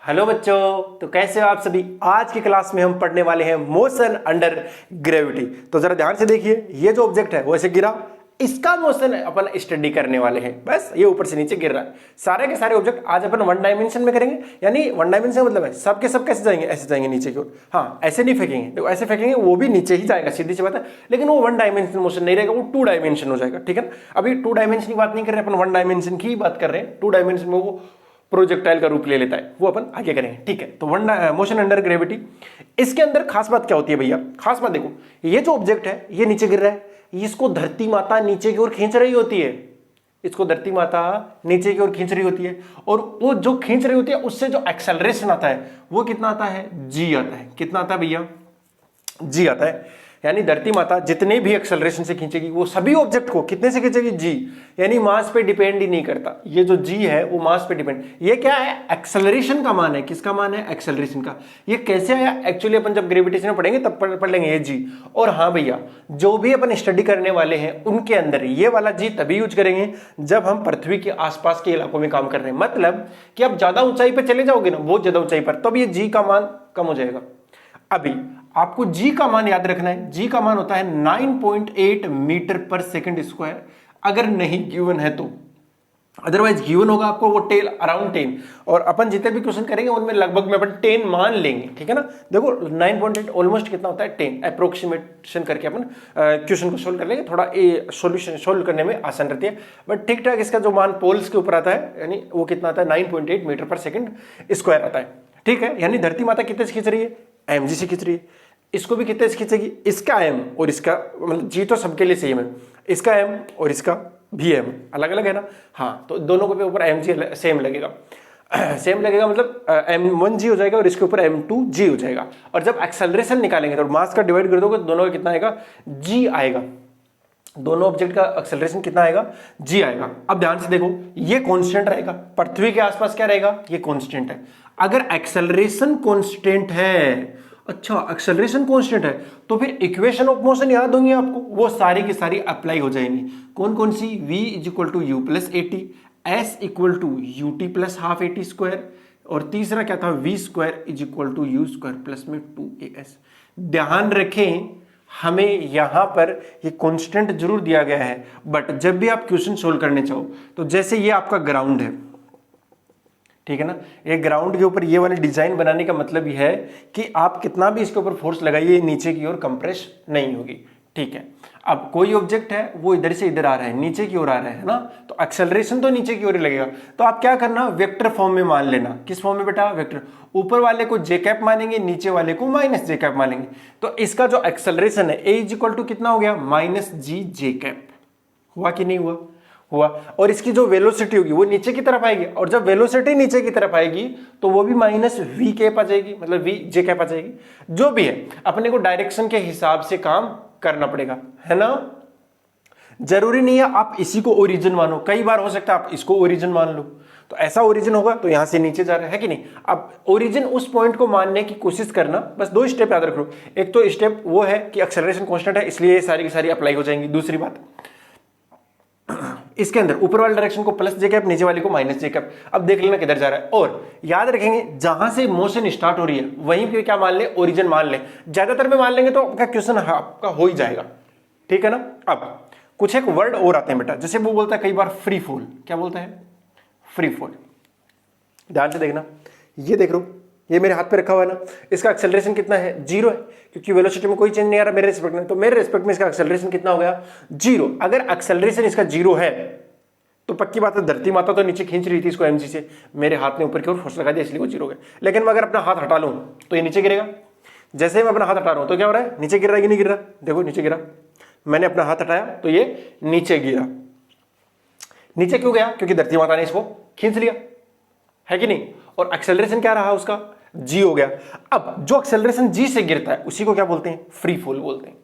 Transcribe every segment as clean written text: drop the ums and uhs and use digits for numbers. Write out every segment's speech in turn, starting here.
Hello बच्चों, तो कैसे हो आप सभी। आज की क्लास में हम पढ़ने वाले हैं मोशन अंडर ग्रेविटी। तो जरा ध्यान से देखिए, ये जो ऑब्जेक्ट है वो ऐसे गिरा, इसका मोशन अपन स्टडी करने वाले हैं। बस ये ऊपर से नीचे गिर रहा है। सारे के सारे ऑब्जेक्ट आज अपन वन डायमेंशन में करेंगे। यानी वन डायमेंशन मतलब है सब के सब कैसे जाएंगे, ऐसे जाएंगे नीचे की ओर। हाँ, ऐसे नहीं फेंकेंगे, देखो ऐसे फेंकेंगे वो भी नीचे ही जाएगा, सीधी सी बात है। लेकिन वो वन डायमेंशन मोशन नहीं रहेगा, वो टू डायमेंशन हो जाएगा। ठीक है ना। अभी टू डायमेंशन की बात नहीं कर रहे, अपन वन डायमेंशन की बात कर रहे हैं। टू डायमेंशन में वो प्रोजेक्टाइल का रूप ले लेता है, वो अपन आगे करेंगे। ठीक है। तो वन मोशन अंडर ग्रेविटी, इसके अंदर खास बात क्या होती है भैया। खास बात देखो, ये जो ऑब्जेक्ट है ये नीचे गिर रहा है, इसको धरती माता नीचे की ओर खींच रही होती है। इसको धरती माता नीचे की ओर खींच रही होती है, और वो जो खींच रही होती है उससे जो एक्सेलरेशन आता है वो कितना आता है, जी आता है। कितना आता है भैया, जी आता है। यानी धरती माता जितने भी एक्सेलरेशन से खींचेगी वो सभी ऑब्जेक्ट को कितने से खींचेगी, जी। यानी मास पे डिपेंड ही नहीं करता, ये जो जी है वो मास पे डिपेंड। ये क्या है, एक्सेलरेशन का मान है। किसका मान है, एक्सेलरेशन का। ये कैसे आया, एक्चुअली अपन जब ग्रेविटेशन में पढ़ेंगे तब पढ़ लेंगे ये जी। और हाँ भैया, जो भी अपन स्टडी करने वाले हैं उनके अंदर ये वाला जी तभी यूज करेंगे जब हम पृथ्वी के आसपास के इलाकों में काम कर रहे हैं। मतलब कि आप ज्यादा ऊंचाई पर चले जाओगे ना, बहुत ज्यादा ऊंचाई पर, तब ये जी का मान कम हो जाएगा। अभी आपको जी का मान याद रखना है। जी का मान होता है 9.8 मीटर पर सेकंड स्क्वायर, अगर नहीं गिवन है तो। अदरवाइज गिवन होगा आपको वो टेल अराउंड 10, और अपन जितने भी क्वेश्चन करेंगे उनमें लगभग में अपन 10 मान लेंगे। ठीक है ना। देखो 9.8 ऑलमोस्ट कितना होता है, 10 अप्रोक्सीमेशन करके अपन क्वेश्चन को सोल्व कर लेंगे। थोड़ा सॉल्यूशन सोल्व करने में आसान रहती है, बट ठीक ठाक इसका जो मान पोल्स के ऊपर आता है, यानी वो कितना आता है, 9.8 मीटर पर सेकंड स्क्वायर आता है। ठीक है। यानी धरती माता कितने से खींच रही है, एम जी से खींच रही है। इसको भी कितने से खींचेगी, इसका एम और इसका, मतलब जी तो सबके लिए सेम है, इसका एम और इसका भी एम अलग अलग है ना। हाँ, तो दोनों के ऊपर एम जी सेम लगेगा। सेम लगेगा मतलब m1 जी हो जाएगा और इसके ऊपर m2 जी हो जाएगा। और जब एक्सेलरेशन निकालेंगे तो मास का डिवाइड कर दोगे तो दोनों का कितना आएगा, जी आएगा। दोनों ऑब्जेक्ट का एक्सेलरेशन कितना आएगा, जी आएगा। अब ध्यान से देखो, ये कांस्टेंट रहेगा, पृथ्वी के आसपास क्या रहेगा, ये कांस्टेंट है। अगर एक्सेलरेशन कांस्टेंट है, अच्छा एक्सेलरेशन कांस्टेंट है, तो फिर इक्वेशन ऑफ मोशन याद होंगी आपको, वो सारी की सारी अप्लाई हो जाएंगी। कौन कौन सी, v is to you plus a t, s equal to U T plus half a t square, और तीसरा क्या था, v square is equal to you square plus में 2as। ध्यान रखें, हमें यहां पर ये कांस्टेंट जरूर दिया गया है, बट जब भी आप क्वेश्चन सोल्व करने चाहो तो जैसे ये आपका ग्राउंड है, ठीक है ना, एक ग्राउंड के ऊपर ये वाली डिजाइन बनाने का मतलब यह है कि आप कितना भी इसके ऊपर फोर्स लगाइए नीचे की ओर कंप्रेस नहीं होगी। ठीक है। अब कोई ऑब्जेक्ट है वो इधर से इधर आ रहा है, नीचे की ओर आ रहा है ना, तो एक्सेलरेशन तो नीचे की ओर ही लगेगा। तो आप क्या करना, वेक्टर फॉर्म में मान लेना। किस फॉर्म में बेटा, वेक्टर। ऊपर वाले को जे कैप मानेंगे, नीचे वाले को माइनस जे कैप मानेंगे। तो इसका जो एक्सेलरेशन है ए इज इक्वल टू कितना हो गया, माइनस जी जे कैप। हुआ कि नहीं हुआ, हुआ। और इसकी जो वेलोसिटी होगी वो नीचे की तरफ आएगी, और जब वेलोसिटी नीचे की तरफ आएगी तो वो भी माइनस वी कैप आ जाएगी, मतलब वी जे कैप आ जाएगी। जो भी है अपने को डायरेक्शन के हिसाब से काम करना पड़ेगा, है ना। जरूरी नहीं है आप इसी को ओरिजिन मानो, कई बार हो सकता है आप इसको ओरिजिन मान लो, तो ऐसा ओरिजिन होगा तो यहां से नीचे जा रहा है कि नहीं। अब ओरिजिन उस पॉइंट को मानने की कोशिश करना, बस दो स्टेप याद रखो। एक तो स्टेप वो है कि एक्सेलरेशन कांस्टेंट है, इसलिए ये सारी की सारी अप्लाई हो जाएंगी। दूसरी बात, इसके अंदर ऊपर वाले डायरेक्शन को प्लस जे कैप, नीचे वाले को माइनस जे कैप। अब देख लेना किधर जा रहा है, और याद रखेंगे जहां से मोशन स्टार्ट हो रही है वहीं पे क्या मान ले, ओरिजिन मान ले। ज्यादातर में मान लेंगे तो आपका क्वेश्चन आपका हो ही जाएगा। ठीक है ना। अब कुछ एक वर्ड और आते हैं बेटा, जैसे वो बोलता है कई बार फ्री फॉल। क्या बोलता है, फ्री फॉल। ध्यान से देखना, ये देख लो, ये मेरे हाथ पे रखा हुआ है ना, इसका एक्सेलरेशन कितना है, 0 है, क्योंकि वेलोसिटी में कोई चेंज नहीं आ रहा मेरे रिस्पेक्ट में। तो मेरे रिस्पेक्ट में इसका एक्सेलरेशन कितना हो गया, 0। अगर एक्सेलरेशन इसका 0 है तो पक्की बात है धरती माता तो नीचे खींच रही थी इसको एमजी से, मेरे हाथ ने ऊपर की ओर फोर्स लगा दिया इसलिए वो 0 हो गया। लेकिन मैं अगर अपना हाथ हटा लूं तो ये नीचे गिरेगा। जैसे मैं अपना हाथ हटा रहा हूं तो क्या हो रहा है, नीचे गिर रहा है कि नहीं गिर रहा, देखो नीचे गिरा। मैंने अपना हाथ हटाया तो ये नीचे गिरा। नीचे क्यों गया, क्योंकि धरती माता ने इसको खींच लिया, है कि नहीं। और एक्सेलरेशन क्या रहा उसका, जी हो गया। अब जो एक्सेलरेशन जी से गिरता है उसी को क्या बोलते हैं, फ्री फॉल बोलते हैं।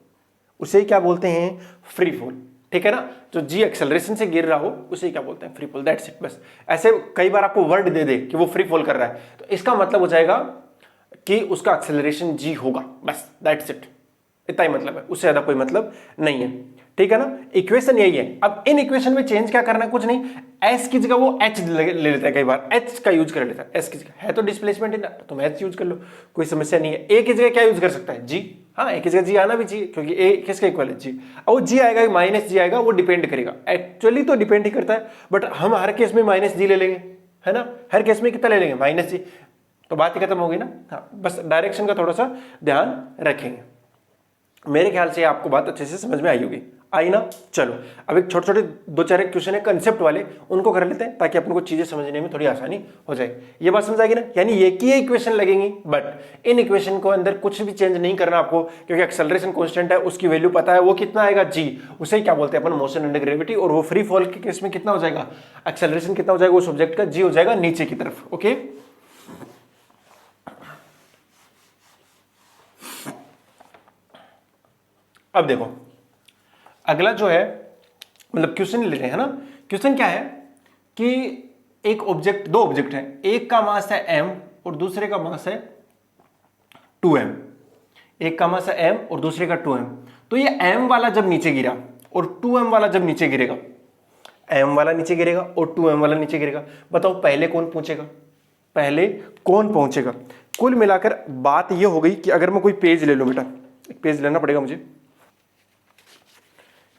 उसे क्या बोलते हैं, फ्री फॉल। ठीक है ना। जो जी एक्सेलरेशन से गिर रहा हो उसे क्या बोलते हैं, फ्री फॉल। That's it. बस ऐसे कई बार आपको वर्ड दे दे कि वो फ्री फॉल कर रहा है तो इसका मतलब हो जाएगा कि उसका एक्सेलरेशन जी होगा, बस दैट्स इट। इतना ही मतलब है, उससे ज्यादा कोई मतलब नहीं है। ठीक है ना। इक्वेशन यही है। अब इन इक्वेशन में चेंज क्या करना है, कुछ नहीं, एस की जगह वो एच ले लेता है, कई बार एच का यूज कर लेता है एस की जगह, है तो डिस्प्लेसमेंट है ना, तुम एच यूज कर लो, कोई समस्या नहीं है। ए की जगह क्या यूज कर सकता है, जी, हाँ ए की जगह जी आना भी चाहिए, क्योंकि ए किसका इक्वल है, जी। अब वो जी आएगा माइनस जी आएगा, वो डिपेंड करेगा, एक्चुअली तो डिपेंड ही करता है, बट हम हर केस में माइनस जी ले लेंगे, है ना, हर केस में कितना ले लेंगे, माइनस जी, तो बात ही खत्म होगी ना। हाँ, बस डायरेक्शन का थोड़ा सा ध्यान रखेंगे। मेरे ख्याल से आपको बात अच्छे से समझ में आई होगी, आई ना। चलो अब एक छोटे छोटे दो चार क्वेश्चन है कंसेप्ट वाले, उनको कर लेते हैं ताकि अपन को चीजें समझने में थोड़ी आसानी हो जाए। ये बात समझ आएगी ना, यानी ये की इक्वेशन लगेंगी, बट इन इक्वेशन को अंदर कुछ भी चेंज नहीं करना आपको, क्योंकि एक्सेलरेशन कांस्टेंट है, उसकी वैल्यू पता है, वो कितना आएगा, जी, उसे क्या बोलते हैं अपन, मोशन अंडर ग्रेविटी, और वो फ्री फॉल के केस में कितना हो जाएगा, एक्सेलरेशन कितना हो जाएगा उस ऑब्जेक्ट का, जी हो जाएगा नीचे की तरफ। ओके, अब देखो अगला जो है, मतलब क्वेश्चन ले रहे हैं ना, क्वेश्चन क्या है कि एक ऑब्जेक्ट, दो ऑब्जेक्ट है, एक का मास है m और दूसरे का मास है 2m, एक का मास है m और दूसरे का 2m, तो ये m वाला जब नीचे गिरा और 2m वाला जब नीचे गिरेगा, m वाला नीचे गिरेगा और 2m वाला नीचे गिरेगा, बताओ पहले कौन पहुंचेगा, पहले कौन पहुंचेगा। कुल मिलाकर बात यह हो गई कि अगर मैं कोई पेज ले लूं, बेटा एक पेज लेना पड़ेगा मुझे,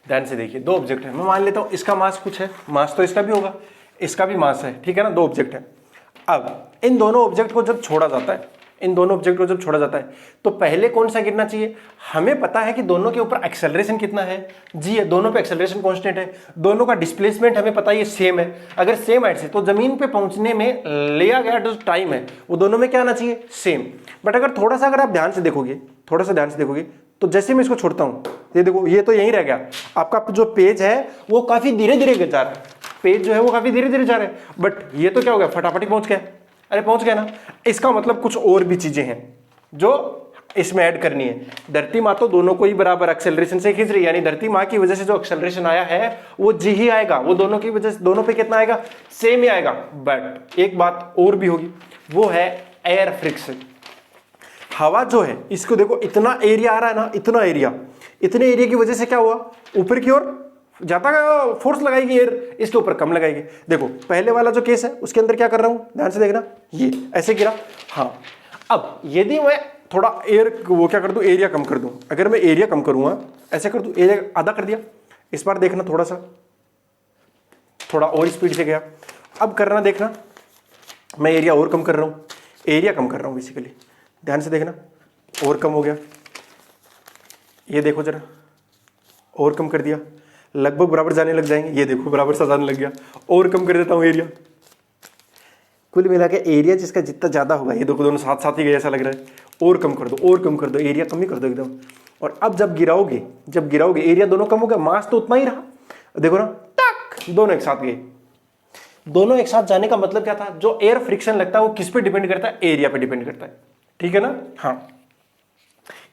ध्यान से देखिए, दो ऑब्जेक्ट है, मैं मान लेता हूं इसका मास कुछ है, मास तो इसका भी होगा, इसका भी मास है, ठीक है ना, दो ऑब्जेक्ट है। अब इन दोनों ऑब्जेक्ट को जब छोड़ा जाता है, इन दोनों ऑब्जेक्ट को जब छोड़ा जाता है, तो पहले कौन सा गिरना चाहिए, हमें पता है कि दोनों के ऊपर एक्सेलरेशन कितना है, जी है, दोनों पे एक्सेलरेशन कांस्टेंट है, दोनों का डिस्प्लेसमेंट हमें पता है ये सेम है, अगर सेम हाइट से, तो जमीन पे पहुंचने में लिया गया जो टाइम है वो दोनों में क्या आना चाहिए, सेम। बट अगर थोड़ा सा, अगर आप ध्यान से देखोगे, थोड़ा सा ध्यान से देखोगे, तो जैसे मैं इसको छोड़ता हूं, ये देखो ये तो यहीं रह गया, आपका जो पेज है वो काफी धीरे धीरे जा रहा है, पेज जो है वो काफी धीरे धीरे जा रहा है, बट ये तो क्या हो गया, फटाफट पहुंच गया, अरे पहुंच गया ना। इसका मतलब कुछ और भी चीजें हैं जो इसमें ऐड करनी है। धरती माँ तो दोनों को ही बराबर एक्सेलरेशन से खींच रही है, यानी धरती माँ की वजह से जो एक्सेलरेशन आया है वो जी ही आएगा, वो दोनों की वजह से दोनों पे कितना आएगा, सेम ही आएगा। बट एक बात और भी होगी, वो है एयर फ्रिक्शन। हवा जो है, इसको देखो इतना एरिया आ रहा है ना, इतना एरिया, इतने एरिया की वजह से क्या हुआ, ऊपर की ओर ज्यादा फोर्स लगाएगी एयर, इसके ऊपर कम लगाएगी। देखो पहले वाला जो केस है उसके अंदर क्या कर रहा हूं, ध्यान से देखना, ये ऐसे गिरा, हाँ। अब यदि मैं थोड़ा एयर वो क्या कर दूं, एरिया कम कर दूं, अगर मैं एरिया कम करूंगा, ऐसे कर दूं, एरिया आधा कर दिया, इस बार देखना थोड़ा सा, थोड़ा और स्पीड से गया, अब करना देखना, मैं एरिया और कम कर रहा हूं, एरिया कम कर रहा हूं बेसिकली, ध्यान से देखना, और कम हो गया, ये देखो जरा, और कम कर दिया, लगभग बराबर जाने लग जाएंगे, ये देखो बराबर सा जाने लग गया, और कम कर देता हूं एरिया। कुल मिला के एरिया जिसका जितना ज्यादा होगा, ये देखो दोनों साथ साथ ही गए ऐसा लग रहा है, और कम कर दो, और कम कर दो, एरिया कम ही कर दो एकदम। और अब जब गिराओगे, एरिया दोनों कम हो गया, मास तो उतना ही रहा, देखो ना, टक, दोनों एक साथ गए। दोनों एक साथ जाने का मतलब क्या था, जो एयर फ्रिक्शन लगता है वो किस पे डिपेंड करता है, एरिया पे डिपेंड करता है, ठीक है ना, हाँ,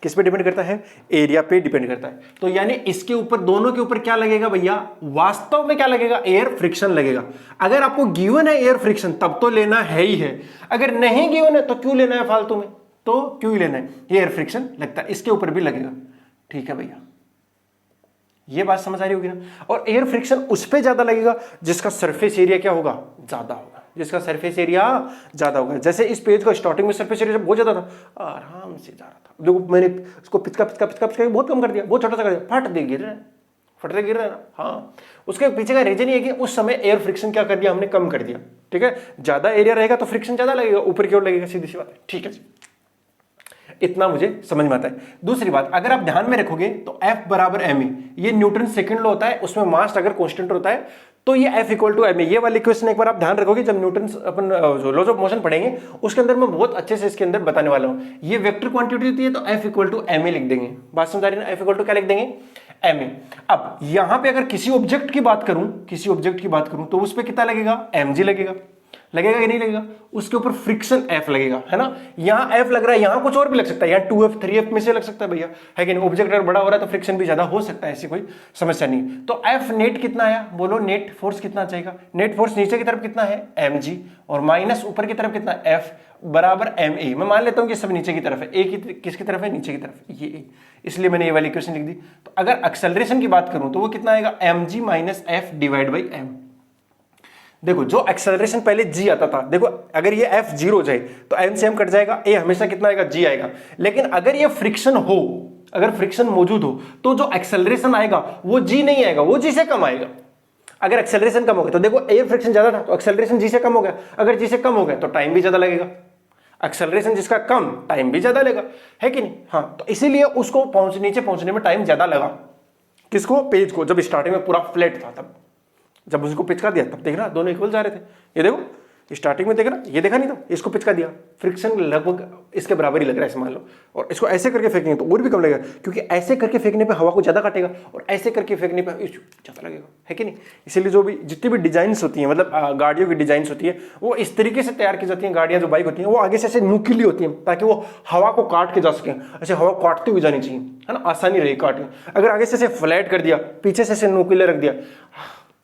किस पे डिपेंड करता है, एरिया पे डिपेंड करता है। तो यानी इसके ऊपर, दोनों के ऊपर क्या लगेगा भैया, वास्तव में क्या लगेगा, एयर फ्रिक्शन लगेगा। अगर आपको गिवन है एयर फ्रिक्शन तब तो लेना है ही है, अगर नहीं गिवन है तो क्यों लेना है फालतू में, तो क्यों ही लेना है, एयर फ्रिक्शन लगता है, इसके ऊपर भी लगेगा, ठीक है भैया, ये बात समझ आ रही होगी ना। और एयर फ्रिक्शन उस पे ज्यादा लगेगा जिसका सरफेस एरिया क्या होगा, ज्यादा होगा, जिसका सरफेस एरिया ज्यादा होगा। जैसे इस पेज का स्टार्टिंग में सरफेस एरिया बहुत ज्यादा था, आराम से जा रहा था, देखो मैंने उसको पिचका बहुत कम कर दिया, बहुत छोटा सा कर दिया, फट दे गिर रहा है, फटते गिर रहा है ना, हाँ। उसके पीछे का रीजन ये है कि उस समय एयर फ्रिक्शन क्या कर दिया हमने, कम कर दिया, ठीक है। ज्यादा एरिया रहेगा तो फ्रिक्शन ज्यादा लगेगा, ऊपर की ओर लगेगा, सीधी सी बात है, ठीक है जी, इतना मुझे समझ में आता है। दूसरी बात, अगर आप ध्यान में रखोगे तो F बराबर ma, ये न्यूटन सेकंड लॉ होता है, उसमें मास अगर कांस्टेंट होता है तो ये F इक्वल टू ma। ये वाली क्वेश्चन एक बार आप ध्यान रखोगे, जब न्यूटन अपन जो लॉज ऑफ मोशन पढ़ेंगे उसके अंदर मैं बहुत अच्छे से इसके अंदर बताने वाला हूं। ये वेक्टर क्वांटिटी होती है तो F इक्वल टू ma लिख देंगे, बात समझ आ रही है ना, F इक्वल टू क्या लिख देंगे, ma। अब यहां पे अगर किसी ऑब्जेक्ट की बात करूं, तो उस पर कितना लगेगा, mg लगेगा कि नहीं लगेगा, उसके ऊपर फ्रिक्शन F लगेगा, है ना। यहां F लग रहा है, यहां कुछ और भी लग सकता है, यहां 2F 3F में से लग सकता है भैया, है कि नहीं। ऑब्जेक्ट अगर बड़ा हो रहा है तो फ्रिक्शन भी ज्यादा हो सकता है, ऐसी कोई समस्या नहीं। तो F नेट कितना आया, बोलो नेट फोर्स कितना चाहिए, नेट फोर्स नीचे की तरफ कितना है mg, और माइनस ऊपर की तरफ कितना F बराबर ma। मैं मान लेता हूं कि सब नीचे की तरफ है, a किसकी तरफ है, नीचे की तरफ, ये a, इसलिए मैंने ये वाली इक्वेशन लिख दी। तो अगर एक्सेलरेशन की बात करूं तो वो कितना आएगा, mg minus F divide by m। देखो जो एक्सेलरेशन पहले जी आता था, देखो अगर ये एफ जीरो हो जाए तो एम से एम कट जाएगा, ए हमेशा कितना आएगा, जी आएगा। लेकिन अगर ये फ्रिक्शन हो, अगर फ्रिक्शन मौजूद हो तो जो एक्सेलरेशन आएगा वो जी नहीं आएगा, वो जी से कम आएगा। अगर एक्सेलरेशन कम हो गया तो देखो एयर फ्रिक्शन ज्यादा था तो एक्सेलरेशन जी से कम हो गया, अगर जी से कम हो गया तो टाइम भी ज्यादा लगेगा। एक्सेलरेशन जिसका कम, टाइम भी ज्यादा लगेगा, है कि नहीं? हाँ, तो इसीलिए उसको नीचे पहुंचने में टाइम ज्यादा लगा। किसको? पेज को। जब स्टार्टिंग में पूरा फ्लैट था तब, जब उसको पिचका दिया तब देखना दोनों इक्वल जा रहे थे। ये देखो स्टार्टिंग में देखना, ये देखा नहीं था, इसको पिचका दिया, फ्रिक्शन लगभग इसके बराबर ही लग रहा है मान लो, और इसको ऐसे करके फेंकेंगे तो और भी कम लगेगा, क्योंकि ऐसे करके फेंकने पे हवा को ज्यादा काटेगा और ऐसे करके फेंकने पे ज्यादा लगेगा, है कि नहीं? इसीलिए जो भी जितनी भी डिजाइंस होती हैं, मतलब गाड़ियों की डिजाइंस होती है, वो इस तरीके से तैयार की जाती हैं। गाड़ियां जो बाइक होती हैं वो आगे से ऐसे नुकीली होती हैं ताकि वो हवा को काट के जा सकें, ऐसे हवा काटती हुई जानी चाहिए, है ना, आसानी रही काटने। अगर आगे से फ्लैट कर दिया, पीछे से नुकीले रख दिया,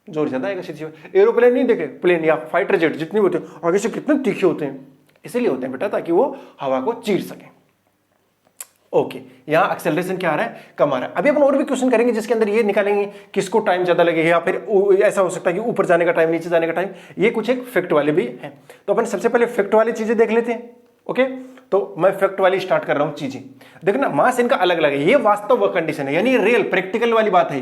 जोर ज्यादा आएगा सीधी। एरोप्लेन नहीं देखे, प्लेन या फाइटर जेट जितने होते हैं आगे से कितने तीखे होते हैं, इसीलिए होते हैं बेटा ताकि वो हवा को चीर सके। ओके, यहां एक्सेलरेशन क्या आ रहा है? कम आ रहा है। अभी अपन और भी क्वेश्चन करेंगे जिसके अंदर ये निकालेंगे किसको टाइम ज्यादा लगेगा, या फिर ऐसा हो सकता है कि ऊपर जाने का टाइम, नीचे जाने का टाइम, ये कुछ एक फैक्ट वाले भी हैं। तो अपन सबसे पहले फैक्ट वाली चीजें देख लेते हैं। ओके, तो मैं फैक्ट वाली स्टार्ट कर रहा हूं चीजें। देखना मास इनका अलग अलग है, ये वास्तव कंडीशन है, यानी रियल प्रैक्टिकल वाली बात है,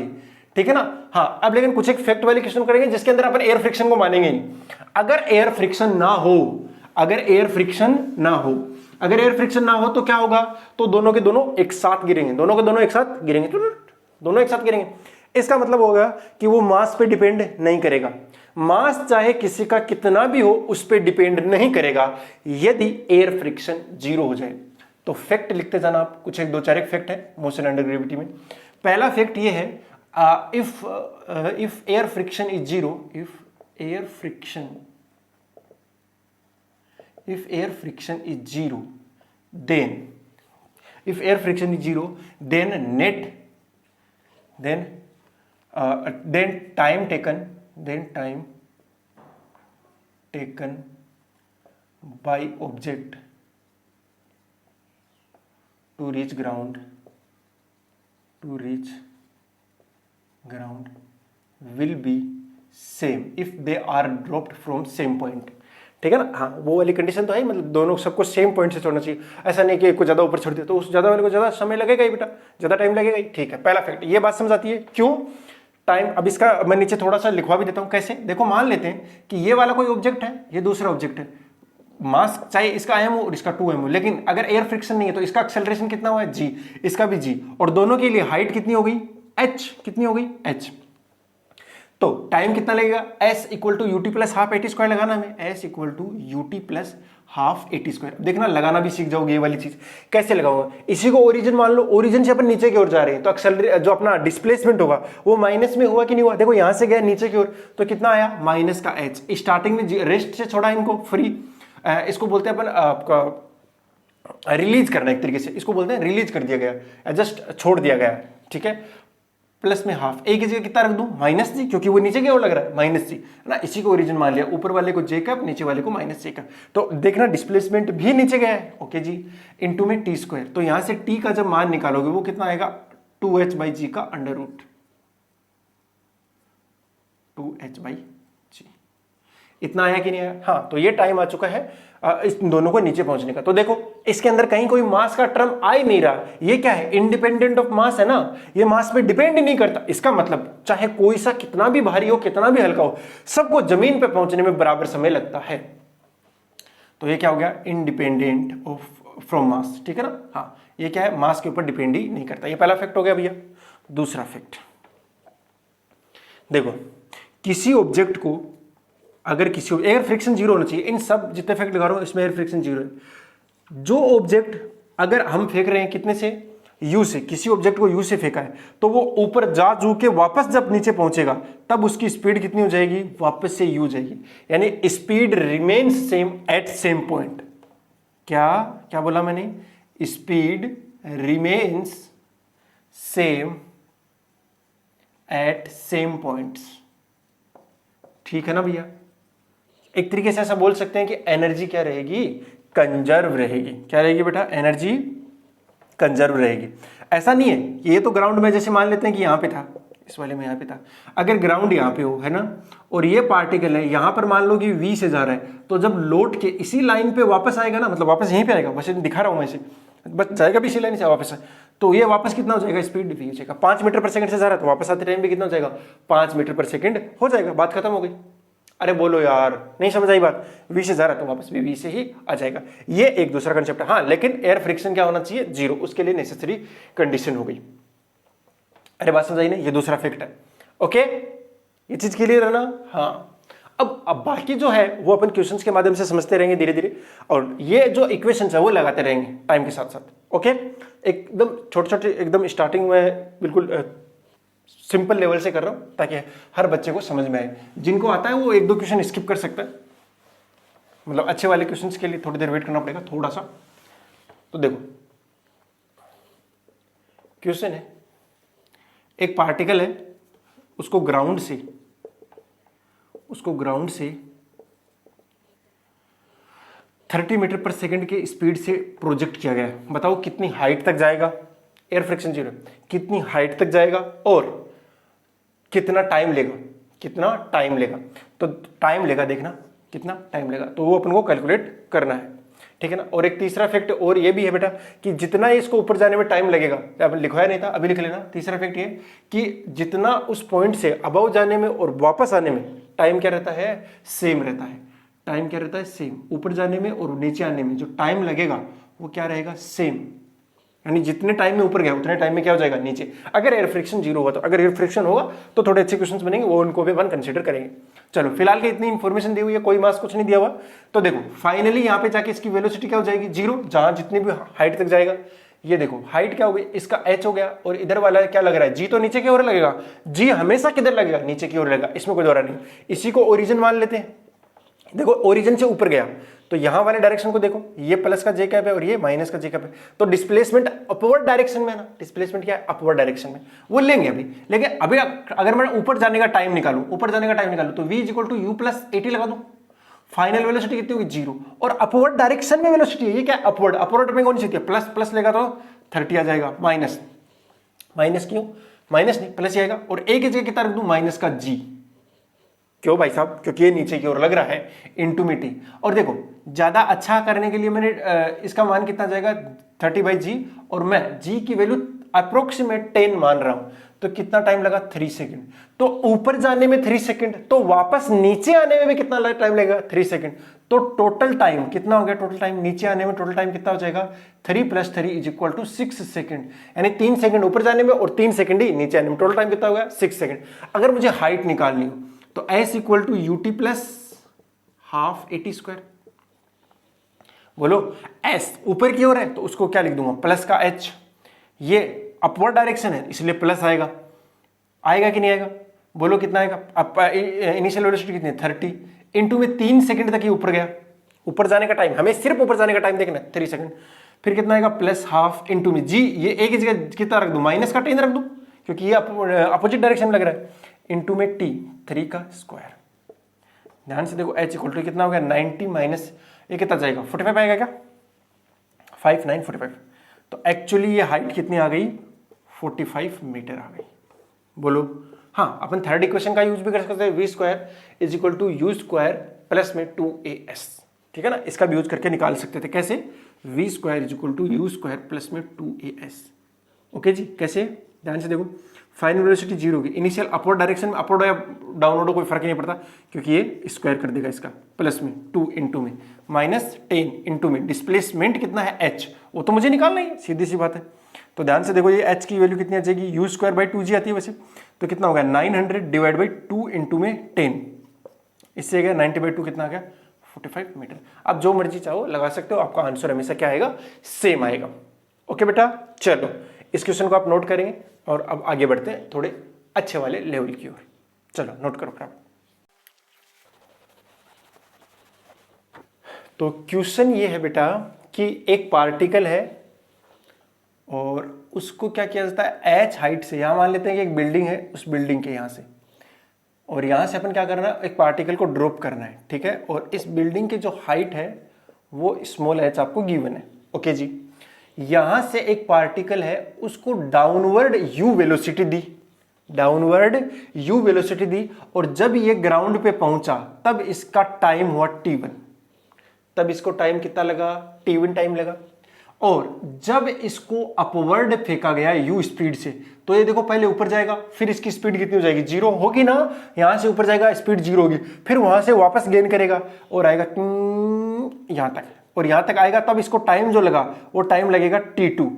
ठीक है ना? हाँ, अब लेकिन कुछ एक फैक्ट वाले क्वेश्चन करेंगे जिसके अंदर अपन एयर फ्रिक्शन को मानेंगे नहीं। अगर एयर फ्रिक्शन ना हो, अगर एयर फ्रिक्शन ना हो, अगर एयर फ्रिक्शन ना हो तो क्या होगा? तो दोनों के दोनों एक साथ गिरेंगे, दोनों के दोनों एक साथ गिरेंगे, दोनों एक साथ गिरेंगे। इसका मतलब होगा कि वो मास पे डिपेंड नहीं करेगा। मास चाहे किसी का कितना भी हो उस पर डिपेंड नहीं करेगा यदि एयर फ्रिक्शन जीरो हो जाए। तो फैक्ट लिखते जाना आप, कुछ एक दो चार एक फैक्ट है मोशन अंडर ग्रेविटी में। पहला फैक्ट ये है, if air friction is zero, if air friction is zero, then if air friction is zero, then time taken by object to reach ground will be same if they are dropped from same point। ठीक है ना? हाँ, वो वाली condition तो है, मतलब दोनों सबको सेम पॉइंट से छोड़ना चाहिए। ऐसा नहीं कि कुछ ज्यादा ऊपर छोड़ दिया तो उस ज्यादा वाले को ज्यादा समय लगेगा ही बेटा, ज्यादा टाइम लगेगा ही। ठीक है, पहला फैक्ट ये बात समझाती है। क्यों टाइम? अब इसका मैं नीचे थोड़ा सा लिखवा भी देता हूं। कैसे? देखो मान लेते हैं कि ये वाला कोई ऑब्जेक्ट है, ये दूसरा ऑब्जेक्ट है, मास चाहे इसका m हो और इसका 2m हो, लेकिन अगर एयर फ्रिक्शन नहीं है तो इसका एक्सेलरेशन कितना हुआ है? g, इसका भी g, और दोनों के लिए हाइट कितनी हो गई? h। कितनी हो गई? h। तो टाइम कितना लगेगा? s equal to u t plus half a t square लगाना हमें, s equal to u t plus half a t square. देखना लगाना भी सीख जाओगे ये वाली चीज। कैसे लगाऊंगा? इसी को ओरिजिन मान लो, ओरिजिन से अपन नीचे की ओर जा रहे हैं तो एक्सेलरेट जो अपना डिस्प्लेसमेंट होगा वो माइनस में हुआ कि नहीं हुआ? देखो यहां से गया नीचे की ओर तो कितना आया? माइनस का h। स्टार्टिंग में रेस्ट से छोड़ा इनको, फ्री, इसको बोलते हैं अपन आपका रिलीज करना, एक तरीके से इसको बोलते हैं रिलीज कर दिया गया, जस्ट छोड़ दिया गया, ठीक है। प्लस में हाफ, ए की जगह कितना रख दूं? माइनस जी, क्योंकि वो नीचे की ओर लग रहा है, माइनस जी, है ना। इसी को ओरिजिन मान लिया, ऊपर वाले को जे कप, नीचे वाले को माइनस जे कप। तो देखना डिस्प्लेसमेंट भी नीचे गया है, ओके जी, इनटू में टी स्क्वायर। तो यहां से टी का जब मान निकालोगे वो कितना आएगा? 2h/g का अंडर रूट 2h/g। इतना आया कि नहीं आया? हाँ, तो ये टाइम आ चुका है इस दोनों को नीचे पहुंचने का। तो देखो इसके अंदर कहीं कोई मास का टर्म आ ही नहीं रहा। ये क्या है? इंडिपेंडेंट ऑफ मास है ना, ये मास पे डिपेंड ही नहीं करता। इसका मतलब चाहे कोई सा कितना भी भारी हो, कितना भी हल्का हो, सबको जमीन पे पहुंचने में बराबर समय लगता है। तो ये क्या हो गया? इंडिपेंडेंट ऑफ फ्रॉम मास, ठीक है ना। हाँ, ये क्या है? मास के ऊपर डिपेंड ही नहीं करता। ये पहला फैक्ट हो गया भैया। दूसरा फैक्ट देखो, किसी ऑब्जेक्ट को अगर किसी एयर फ्रिक्शन जीरो होना चाहिए। इन सब जितने फैक्ट लगा रहा हूं इसमें एयर फ्रिक्शन जीरो है। जो ऑब्जेक्ट अगर हम फेंक रहे हैं कितने से? यू से, किसी ऑब्जेक्ट को यू से फेंका है तो वो ऊपर जा जू के वापस जब नीचे पहुंचेगा तब उसकी स्पीड कितनी हो जाएगी? वापस से यू जाएगी, यानी speed remains same at same point. क्या क्या बोला मैंने? Speed remains same at same points, ठीक है ना भैया। एक तरीके से ऐसा बोल सकते हैं कि एनर्जी क्या रहेगी? कंजर्व रहेगी। क्या रहेगी बेटा? एनर्जी कंजर्व रहेगी। ऐसा नहीं है कि ये तो ग्राउंड में, जैसे मान लेते हैं कि यहां पे था, इस वाले में यहाँ पे था, अगर ग्राउंड यहाँ पे हो, है ना, और ये पार्टिकल है यहाँ पर मान लो कि v से जा रहा है, तो जब लौट के इसी लाइन पे वापस आएगा ना, मतलब वापस यहीं पे आएगा, वैसे दिखा रहा हूँ मैं इसे, बस जाएगा भी इसी लाइन से वापस है, तो ये वापस कितना हो जाएगा, स्पीड v हो जाएगा। 5 मीटर पर सेकंड से जा रहा है तो वापस आते टाइम भी कितना हो जाएगा, 5 मीटर पर सेकंड हो जाएगा। बात खत्म हो गई। अरे बोलो यार, नहीं समझ आई बात, v से जा रहा है तो वापस भी v से ही आ जाएगा। ये एक दूसरा कंसेप्ट है। हाँ, लेकिन एयर फ्रिक्शन क्या होना चाहिए, 0, उसके लिए नेसेसरी कंडीशन हो गई। अरे बात समझ आई ना, ये दूसरा फैक्ट है। ओके, ये चीज क्लियर है ना। हाँ, अब बाकी जो है वो अपन क्वेश्चंस के माध्यम से समझते रहेंगे धीरे धीरे, और ये जो इक्वेशंस है वो लगाते रहेंगे टाइम के साथ साथ। ओके, एकदम छोटे छोटे, एकदम स्टार्टिंग में बिल्कुल सिंपल लेवल से कर रहा हूं ताकि हर बच्चे को समझ में आए। जिनको आता है वो 1-2 क्वेश्चन स्किप कर सकता है, मतलब अच्छे वाले क्वेश्चंस के लिए थोड़ी देर वेट करना पड़ेगा थोड़ा सा। तो देखो, क्वेश्चन है, एक पार्टिकल है, उसको ग्राउंड से 30 मीटर पर सेकंड के स्पीड से प्रोजेक्ट किया गया है। बताओ कितनी हाइट तक जाएगा, एयर फ्रिक्शन 0, कितनी हाइट तक जाएगा और कितना टाइम लेगा। तो टाइम लेगा, देखना कितना टाइम लेगा, तो वो अपन को कैलकुलेट करना है, ठीक है ना। और एक तीसरा फैक्ट और ये भी है बेटा कि जितना इसको ऊपर जाने में टाइम लगेगा, अपन लिखवाया नहीं था, अभी लिख लेना। तीसरा फैक्ट ये कि जितना उस पॉइंट से अबव जाने में और वापस आने में टाइम क्या रहता है, सेम रहता है। टाइम क्या रहता है, सेम। ऊपर जाने में और नीचे आने में जो टाइम लगेगा वो क्या रहेगा, सेम। यानी जितने टाइम में ऊपर गया उतने टाइम में क्या हो जाएगा, नीचे। अगर एयर फ्रिक्शन 0 हुआ तो, अगर एयर फ्रिक्शन होगा तो थोड़े अच्छे क्वेश्चंस बनेंगे, वो उनको भी अपन कंसीडर करेंगे। चलो, फिलहाल के इतनी इंफॉर्मेशन दी हुई है, कोई मास कुछ नहीं दिया हुआ। तो देखो फाइनली यहाँ पे जाके इसकी वेलोसिटी क्या हो जाएगी, 0, जहां जितनी भी हाइट तक जाएगा। ये देखो हाइट क्या हो गई, इसका h हो गया, और इधर वाला क्या लग रहा है, g तो नीचे की ओर लगेगा। g हमेशा किधर लगेगा, नीचे की ओर लगेगा, इसमें कोई दौरा नहीं। इसी को ओरिजिन मान लेते हैं। देखो ओरिजिन से ऊपर गया तो यहां वाले डायरेक्शन को देखो, ये प्लस का जे कैप है और ये माइनस का जे कैप है, तो डिस्प्लेसमेंट अपवर्ड डायरेक्शन में है ना। डिस्प्लेसमेंट क्या है, अपवर्ड डायरेक्शन में, वो लेंगे अभी। लेकिन अभी अगर मैं ऊपर जाने का टाइम निकालूं तो v equal to u plus 80 लगा दूं, फाइनल वेलोसिटी कितनी होगी, 0। और अपवर्ड डायरेक्शन में वेलोसिटी है, ये क्या, अपवर्ड में कौन सी थी, प्लस, प्लस लेगा तो 30 आ जाएगा, माइनस क्यों, माइनस नहीं प्लस ही आएगा। और एक ही जगह कितना रख दूं, माइनस का g। क्यों भाई साहब, क्योंकि ये नीचे की ओर लग रहा है, इनटू में t। और देखो ज्यादा अच्छा करने के लिए मैंने इसका मान कितना जाएगा, 30/g, और मैं g की वैल्यू अप्रोक्सीमेट 10 मान रहा हूं, तो कितना टाइम लगा, 3 सेकंड। तो ऊपर जाने में 3 सेकंड, तो वापस नीचे आने में भी कितना टाइम लगेगा, 3 सेकंड। तो टोटल टाइम कितना हो गया, टोटल टाइम नीचे आने में टोटल टाइम कितना हो जाएगा, 3 + 3 = 6 सेकंड। यानी 3 सेकंड ऊपर जाने में और 3 सेकंड ही नीचे आने में, टोटल टाइम कितना हो गया, 6 सेकंड। अगर मुझे हाइट निकालनी हो तो s = ut + ½ at²। बोलो s ऊपर की ओर है तो उसको क्या लिख दूंगा, प्लस का h। ये अपवर्ड डायरेक्शन है इसलिए प्लस आएगा कि नहीं आएगा, बोलो कितना आएगा। इनिशियल वेलोसिटी कितनी है, 30, इनटू में 3 सेकंड तक ये ऊपर गया। ऊपर जाने का टाइम, हमें सिर्फ ऊपर जाने का टाइम देखना है, 3 सेकंड। फिर कितना आएगा, +½ इनटू में g, ये एक ही जगह कितना रख दूं, माइनस का 10 रख दूं क्योंकि ये अपोजिट डायरेक्शन में लग रहा है, इनटू में t, 3 का स्क्वायर। ध्यान से देखो h = कितना हो गया, 90 माइनस ये कितना जाएगा, 45 आएगा क्या, 5 9 45। तो एक्चुअली ये हाइट कितनी आ गई, 45 मीटर आ गई। बोलो हाँ, अपन थर्ड इक्वेशन का यूज भी कर सकते हैं, v² = u² प्लस में 2as, ठीक है ना। इसका भी यूज करके निकाल सकते थे, कैसे, v² = u² प्लस में 2as। ओके जी, कैसे, ध्यान से देखो, फाइनल वेलोसिटी 0 होगी। इनिशियल अपवर्ड डायरेक्शन में, अपवर्ड या डाउनवर्ड कोई फर्क नहीं पड़ता क्योंकि ये स्क्वायर कर देगा इसका, प्लस में 2 इनटू में -10 इनटू में डिस्प्लेसमेंट कितना है, h, वो तो मुझे निकालना ही, सीधी सी बात है। तो ध्यान से देखो, ये h की वैल्यू कितनी आ जाएगी, u²/2g आती है वैसे, तो कितना होगा, 900 / 2 इनटू में 10, इससे गया 90/2 कितना आ गया, 45 मीटर। अब जो मर्जी चाहो लगा सकते हो, आपका आंसर हमेशा क्या आएगा, सेम आएगा। ओके बेटा, चलो इस क्वेश्चन को आप नोट करेंगे और अब आगे बढ़ते हैं थोड़े अच्छे वाले लेवल की ओर। चलो नोट करो फटाफट। तो क्वेश्चन ये है बेटा कि एक पार्टिकल है और उसको क्या किया जाता है, h हाइट से, यहां मान लेते हैं कि एक बिल्डिंग है, उस बिल्डिंग के यहां से, और यहां से अपन क्या करना है, एक पार्टिकल को ड्रॉप करना है, ठीक है। और इस बिल्डिंग की जो हाइट है वो स्मॉल h आपको गिवन है। ओके जी, यहां से एक पार्टिकल है, उसको डाउनवर्ड u वेलोसिटी दी, डाउनवर्ड u वेलोसिटी दी, और जब ये ग्राउंड पे पहुंचा तब इसका टाइम हुआ t1, तब इसको टाइम कितना लगा, t1 टाइम लगा। और जब इसको अपवर्ड फेंका गया u स्पीड से, तो ये देखो पहले ऊपर जाएगा, फिर इसकी स्पीड कितनी हो जाएगी, 0 होगी ना, यहां से ऊपर जाएगा स्पीड 0 होगी, फिर वहां से वापस गेन करेगा और आएगा यहां तक, और यहां तक आएगा, तब इसको टाइम जो लगा वो टाइम लगेगा t2।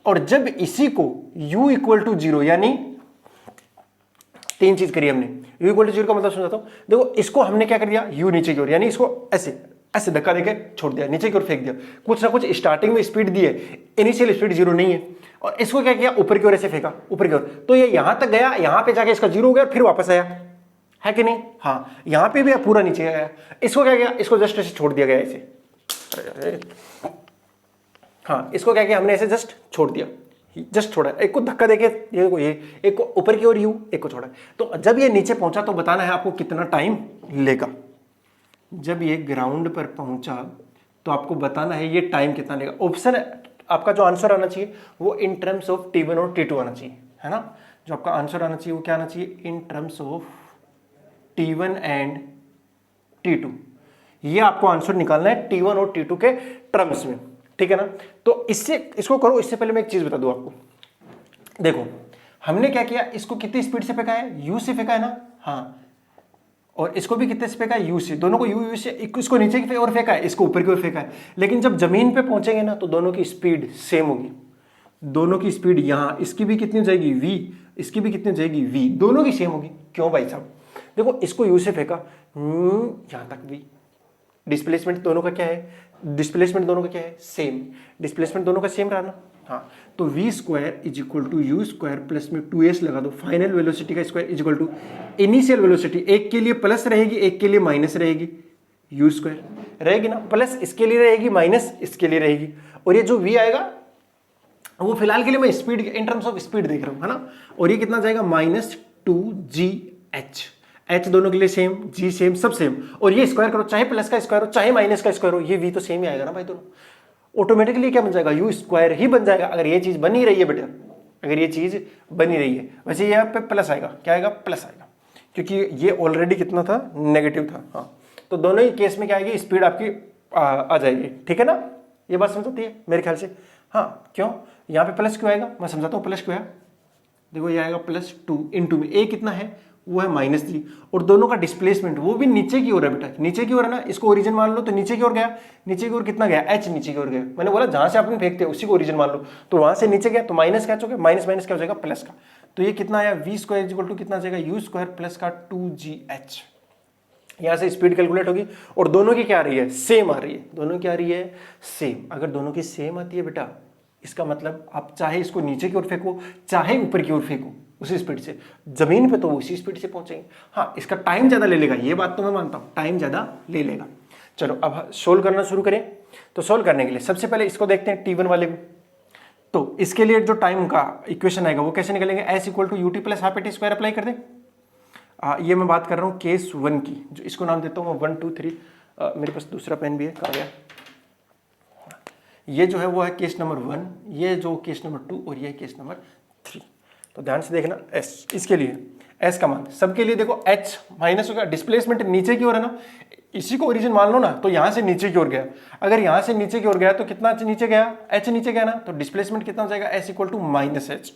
और जब इसी को u इक्वल टू 0, यानी तीन चीज करी हमने, u इक्वल टू 0 का मतलब समझाता हूं। देखो इसको हमने क्या कर दिया, u नीचे की ओर, यानी इसको ऐसे ऐसे धक्का देके छोड़ दिया, नीचे की ओर फेंक दिया, कुछ ना कुछ स्टार्टिंग में स्पीड दी है, इनिशियल स्पीड 0 नहीं है, और इसको क्या किया, ऊपर की ओर ऐसे फेंका, ऊपर की ओर, तो ये यहां तक गया, यहां पे जाके इसका 0 हो गया, फिर वापस आया, है कि नहीं, हाँ यहां पे भी पूरा नीचे आया। इसको क्या किया, इसको जस्ट ऐसे छोड़ दिया गया ऐसे, हाँ इसको क्या किया हमने, ऐसे जस्ट छोड़ दिया, जस्ट छोड़ा, एक को धक्का देके ये एक को ऊपर की ओर यू, एक को छोड़ा। तो जब ये नीचे पहुंचा तो बताना है आपको कितना टाइम लेगा। जब ये ग्राउंड पर पहुंचा तो आपको बताना है ये टाइम कितना लेगा। ऑप्शन आपका जो आंसर आना चाहिए वो इन टर्म्स ऑफ t1 और t2 आना चाहिए, है ना। जो आपका आंसर आना चाहिए वो क्या आना चाहिए, in terms of t1 and t2। ये आपको आंसर निकालना है t1 और t2 के टर्म्स में, ठीक है ना। तो इससे इसको करो, इससे पहले मैं एक चीज बता दूं आपको। देखो हमने क्या किया, इसको कितनी स्पीड से फेंका है, u से फेंका है ना, हाँ, और इसको भी कितने से फेंका है, u से, दोनों को u से, इसको नीचे की ओर फेंका है, इसको ऊपर की ओर फेंका है। लेकिन जब जमीन पे पहुंचेंगे ना तो दोनों की स्पीड सेम होगी, दोनों की स्पीड, यहां इसकी भी कितनी हो जाएगी v, इसकी भी कितनी हो जाएगी v, दोनों की सेम होगी। क्यों भाई साहब, देखो इसको u से फेंका यहां तक v, डिस्प्लेसमेंट दोनों का क्या है, डिस्प्लेसमेंट दोनों का क्या है, सेम, डिस्प्लेसमेंट दोनों का सेम रहा ना, हाँ। तो v square is equal to you square plus में 2s लगा दो, फाइनल वेलोसिटी का square is equal to initial velocity, एक के लिए प्लस रहेगी एक के लिए माइनस रहेगी, यू स्क्वायर रहेगी ना, प्लस इसके लिए रहेगी माइनस इसके लिए रहेगी, और ये जो v आएगा वो फिलहाल के लिए मैं speed in terms of speed देख रहा हूं, है ना। और ये कितना जाएगा, -2gh, h दोनों के लिए सेम, g सेम, सब सेम, और ये स्क्वायर करो, चाहे प्लस का स्क्वायर हो चाहे माइनस का स्क्वायर हो, ये v तो सेम ही आएगा ना भाई दोनों। ऑटोमेटिकली क्या बन जाएगा, यू स्क्वायर ही बन जाएगा, अगर ये चीज बनी रही है बेटा, अगर ये चीज बनी रही है। वैसे यहाँ पे प्लस आएगा, क्या आएगा, प्लस आएगा, क्योंकि ये ऑलरेडी कितना था, नेगेटिव था, हाँ। तो दोनों ही केस में क्या आएगी, स्पीड आपकी आ जाएगी, ठीक है ना। ये बात समझ आती है मेरे ख्याल से, हाँ। क्यों यहाँ पे प्लस क्यों आएगा, मैं समझाता हूँ प्लस क्यों है। देखो ये आएगा +2 इंटू में a कितना है, वो है -3, और दोनों का डिस्प्लेसमेंट वो भी नीचे की ओर है बेटा, नीचे की ओर है ना, इसको ओरिजिन मान लो तो नीचे की ओर गया, नीचे की ओर कितना गया, h नीचे की ओर गया, मैंने बोला जहां से आपने फेंकते उसी को ओरिजिन मान लो, तो वहां से नीचे गया तो माइनस क्या चुके, माइनस माइनस क्या हो जाएगा, प्लस का। तो ये कितना आया, v स्क्वायर इक्वल टू कितना जाएगा, u स्क्वायर प्लस का 2gh। यहां से स्पीड कैलकुलेट होगी, और दोनों की क्या आ रही है, सेम आ रही है, दोनों की आ रही है सेम। अगर दोनों की सेम आती है बेटा, इसका मतलब आप चाहे इसको नीचे की ओर फेंको चाहे ऊपर की ओर फेंको उसी स्पीड से, जमीन पे तो उसी स्पीड से पहुंचेंगे। हाँ इसका टाइम ज्यादा ले लेगा, ये बात तो मैं मानता हूं, टाइम ज्यादा ले लेगा। चलो अब सोल्व करना शुरू करें। तो सोल्व करने के लिए सबसे पहले इसको देखते हैं t1 वाले को। तो इसके लिए जो टाइम का इक्वेशन आएगा वो कैसे निकलेंगे, s equal to ut plus half t square apply कर दें। ये मैं बात कर रहा हूँ केस 1 की, जो इसको नाम देता हूँ 1 2 3। मेरे पास दूसरा पेन भी है, कहाँ गया, ये जो है वो है केस नंबर 1, ये जो केस नंबर 2, और ये केस नंबर 3। तो ध्यान से देखना, s इसके लिए s का मान सबके लिए देखो, h माइनस होगा, डिस्प्लेसमेंट नीचे की ओर है ना, इसी को ओरिजिन मान लो ना, तो यहां से नीचे की ओर गया, अगर यहां से नीचे की ओर गया तो कितना नीचे गया, h नीचे गया ना, तो डिस्प्लेसमेंट कितना हो जाएगा, s इक्वल टू -h,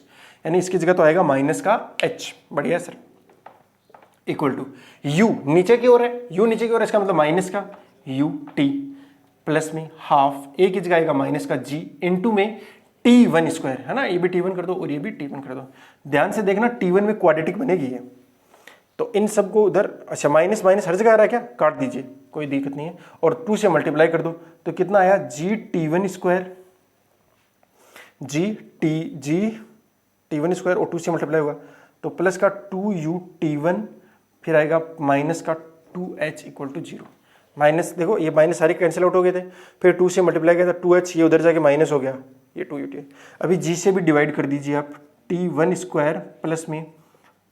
यानी इसकी जगह तो आएगा माइनस का h, बढ़िया सर, इक्वल टू u नीचे की ओर है, u नीचे की ओर है, इसका मतलब माइनस का ut प्लस में हाफ, a की जगह आएगा माइनस का g इंटू में t1 स्क्वायर, है ना, ये भी t1 कर दो और ये भी t1 कर दो। ध्यान से देखना t1 में क्वाड्रेटिक बनेगी है, तो इन सबको उधर, अच्छा माइनस माइनस हर जगह आ रहा है क्या, काट दीजिए कोई दिक्कत नहीं है, और 2 से मल्टीप्लाई कर दो तो कितना आया, g t1 square, g t1 square और 2 से मल्टीप्लाई होगा तो प्लस का 2u t1, फिर आएगा माइनस का 2h इक्वल टू 0। माइनस देखो ये माइनस सारे कैंसिल आउट हो गए थे, फिर 2 से मल्टीप्लाई किया था 2h, ये उधर जाके माइनस हो गया, ये 2ut। अभी g से भी डिवाइड कर दीजिए आप, t1 स्क्वायर प्लस में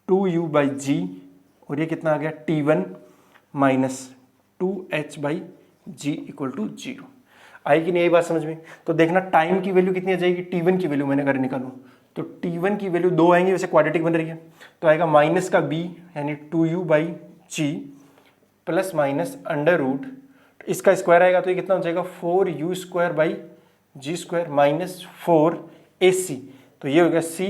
2u बाई जी, और ये कितना आ गया t1 minus 2h by g equal to 0। आई कि नहीं आई बात समझ में। तो देखना टाइम की वैल्यू कितनी आ जाएगी, t1 की वैल्यू मैंने अगर निकालूं तो T1 की वैल्यू 2 आएंगी, वैसे क्वाड्रेटिक बन रही है, तो आएगा माइनस का b यानी 2u/g plus minus under root, इसका स्क्वायर आएगा तो ये कितना हो जाएगा 4u² माइनस 4ac, तो ये हो गया c,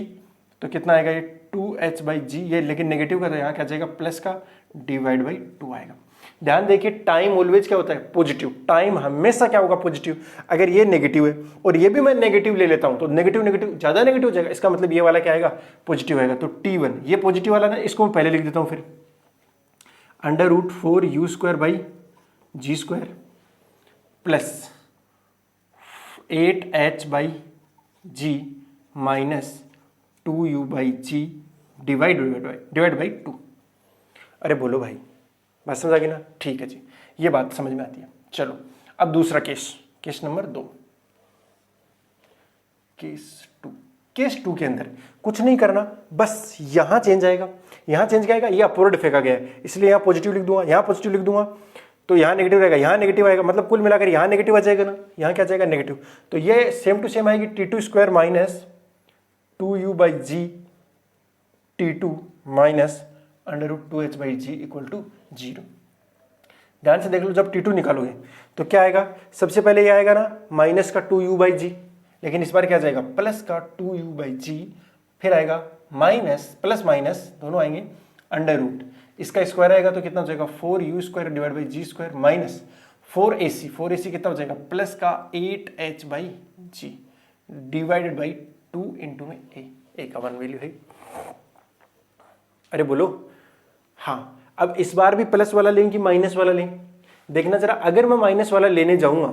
तो कितना आएगा ये 2h/g, ये लेकिन नेगेटिव का, तो यहाँ क्या जाएगा प्लस का डिवाइड बाई 2 आएगा। ध्यान देखिए टाइम ऑलवेज क्या होता है पॉजिटिव, टाइम हमेशा क्या होगा पॉजिटिव। अगर ये नेगेटिव है और ये भी मैं नेगेटिव ले लेता हूं तो नेगेटिव नेगेटिव ज्यादा नेगेटिव हो जाएगा, इसका मतलब ये वाला क्या आएगा पॉजिटिव आएगा। तो T1 ये पॉजिटिव वाला ना, इसको मैं पहले लिख देता हूं फिर under root 4u² plus 8h/g minus 2u/g divide by 2। अरे बोलो भाई, बात समझ आ गई ना? ठीक है जी, ये बात समझ में आती है। चलो अब दूसरा केस नंबर 2, केस 2 के अंदर कुछ नहीं करना, बस यहां चेंज आएगा, यहां चेंज आएगा, ये अपवर्ड फेंका गया है इसलिए यहां पॉजिटिव लिख दूंगा, यहां पॉजिटिव लिख दूंगा, तो यहां नेगेटिव रहेगा, यहां नेगेटिव आएगा, मतलब कुल मिलाकर यहां नेगेटिव आ जाएगा ना, यहां क्या जाएगा नेगेटिव, तो ये सेम टू सेम आएगी T2² minus 2u/g T2 minus under root 2h/g equal to 0। ध्यान से देख लो, जब T2 निकालोगे तो क्या आएगा, सबसे पहले ये आएगा ना माइनस का 2u/g, लेकिन इस बार क्या जाएगा प्लस का 2u/g, फिर आएगा माइनस प्लस माइनस दोनों आएंगे अंडर रूट, इसका स्क्वायर आएगा तो कितना हो जाएगा 4u² divide by g² minus 4ac कितना हो जाएगा प्लस का 8h/g डिवाइडेड बाई 2 इंटू में a का 1 वैल्यू है। अरे बोलो हाँ, अब इस बार भी प्लस वाला लें कि माइनस वाला लें, देखना जरा। अगर मैं माइनस वाला लेने जाऊंगा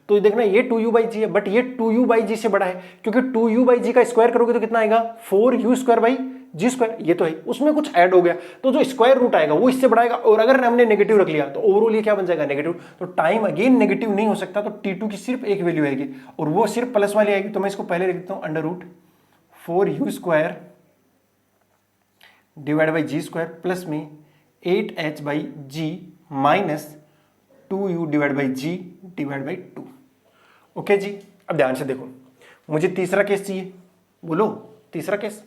तो देखना ये 2u/g है, बट ये 2u/g से बड़ा है, क्योंकि 2u/g का स्क्वायर करोगे तो कितना आएगा 4u²/g², ये तो है, उसमें कुछ ऐड हो गया तो जो स्क्वायर रूट आएगा वो इससे बड़ा आएगा, और अगर हमने नेगेटिव रख लिया तो ओवरऑल ये क्या बन जाएगा नेगेटिव, तो टाइम अगेन नेगेटिव नहीं हो सकता, तो T2 की सिर्फ एक वैल्यू आएगी और वो सिर्फ प्लस वाली आएगी, तो मैं इसको पहले लिख देता हूं under root 4u² divide by g² plus में 8h/g minus 2u divide by g divide by 2। Okay जी, अब ध्यान से देखो, मुझे तीसरा केस चाहिए, बोलो तीसरा केस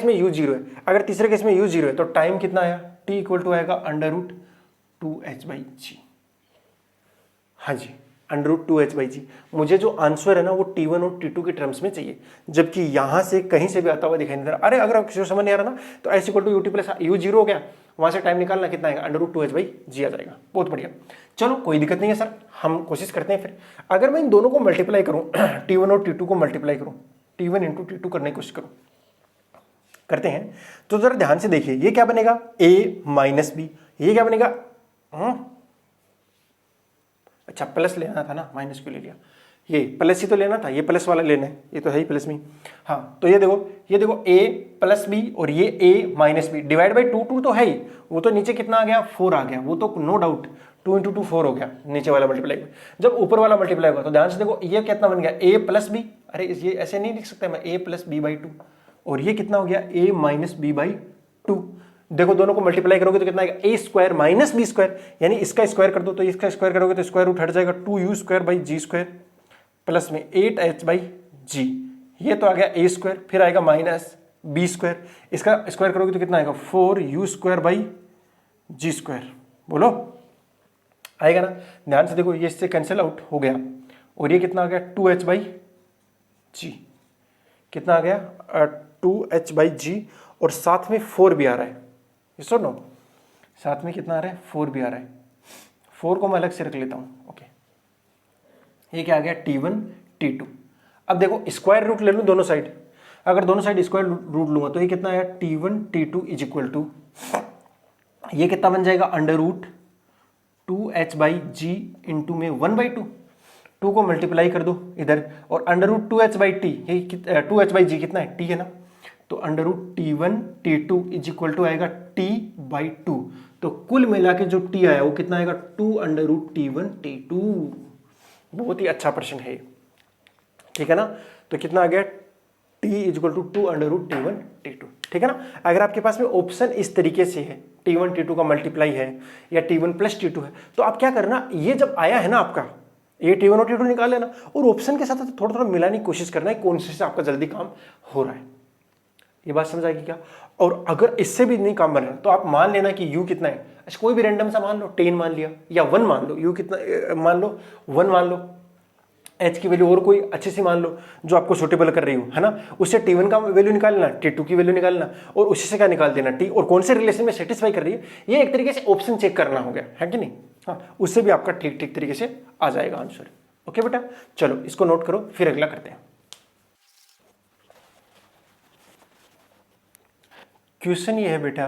में u 0 है, अगर तीसरे केस में u 0 है तो टाइम कितना आया t इक्वल टू आएगा अंडर रूट 2h/g। हाँ जी, अंडर रूट 2h/g। मुझे जो आंसर है ना वो T1 और T2 के टर्म्स में चाहिए, जबकि यहां से कहीं से भी आता हुआ दिखाई नहीं दे रहा। अरे अगर किसी को समझ नहीं आ रहा ना तो s equal to ut plus u 0 हो गया, वहां से टाइम निकालना कितना आएगा अंडर रूट 2h/g आ जाएगा। बहुत बढ़िया, चलो कोई दिक्कत नहीं है सर, हम कोशिश करते हैं। फिर अगर मैं इन दोनों को मल्टीप्लाई करूं T1 और T2 को मल्टीप्लाई करूं, T1 इंटू T2 करने की कोशिश करूं, करते हैं तो जरा ध्यान से देखिए, ये क्या बनेगा a माइनस b, ये क्या बनेगा अच्छा प्लस लेना था ना, माइनस क्यों ले लिया, ये प्लस ही तो लेना था, ये प्लस वाला लेना है, ये तो है ही प्लस में। हाँ तो ये देखो a प्लस b और ये a minus b divide by 2 तो है ही, वो तो नीचे कितना आ गया 4 आ गया, वो तो नो डाउट 2 इंटू 2 4 हो गया नीचे वाला मल्टीप्लाई। जब ऊपर वाला मल्टीप्लाई होगा तो ध्यान से देखो, ये कितना बन गया a प्लस b, अरे ये ऐसे नहीं लिख सकता मैं a प्लस b बाई 2, और ये कितना हो गया a माइनस b बाई 2। देखो दोनों को मल्टीप्लाई करोगे तो कितना आएगा a² माइनस b², यानी इसका स्क्वायर कर दो तो इसका स्क्वायर करोगे तो स्क्वायर रूट हट जाएगा 2u²/g² प्लस में 8h/g, ये तो आ गया a², फिर आएगा माइनस b², इसका स्क्वायर करोगे तो कितना आएगा 4u²/g², बोलो आएगा ना। ध्यान से देखो, ये इससे कैंसिल आउट हो गया और ये कितना आ गया 2h/g, कितना आ गया 2h/g, और साथ में 4 भी आ रहा है, ये सुनो साथ में कितना आ रहा है 4 भी आ रहा है, 4 को मैं अलग से रख लेता हूं। ओके, ये क्या आ गया T1 T2। अब देखो स्क्वायर रूट ले लूं दोनों साइड, अगर दोनों साइड स्क्वायर रूट लूंगा तो ये कितना आया T1 T2 is equal to, ये कितना बन जाएगा अंडर रूट 2h/g इंटू में 1/2, 2 को मल्टीप्लाई कर दो इधर, और अंडर रूट 2h/t, ये 2h/g कितना है t है ना, तो under root T1 T2 is equal to आएगा t/2, तो कुल मिला के जो t आया वो कितना आएगा 2 अंडर रूट T1 T2। बहुत ही अच्छा प्रश्न है, ठीक है ना। तो कितना आ गया t is equal to 2 under root T1 T2, ठीक है ना। अगर आपके पास में ऑप्शन इस तरीके से है, T1 T2 का मल्टीप्लाई है या T1 प्लस T2 है, तो आप क्या करना, ये जब आया है ना आपका ये T1 और T2 निकाल लेना, और ऑप्शन के साथ थोड़ा थोड़ा मिलाने की कोशिश करना है कौन से आपका जल्दी काम हो रहा है। ये बात समझ आएगी क्या? और अगर इससे भी नहीं काम बन रहा तो आप मान लेना कि u कितना है, अच्छा कोई भी रैंडम सा मान लो, 10 मान लिया या 1 मान लो, u कितना मान लो 1 मान लो, h की वैल्यू और कोई अच्छी सी मान लो जो आपको सूटेबल कर रही हो, है ना, उससे T1 का वैल्यू निकालना, T2 की वैल्यू निकालना, और उसी से क्या निकाल देना T, और कौन से रिलेशन में सेटिस्फाई कर रही है, ये एक तरीके से ऑप्शन चेक करना हो गया, है कि नहीं? हाँ, उससे भी आपका ठीक ठीक तरीके से आ जाएगा आंसर। ओके बेटा, चलो इसको नोट करो, फिर अगला करते हैं। क्वेश्चन ये है बेटा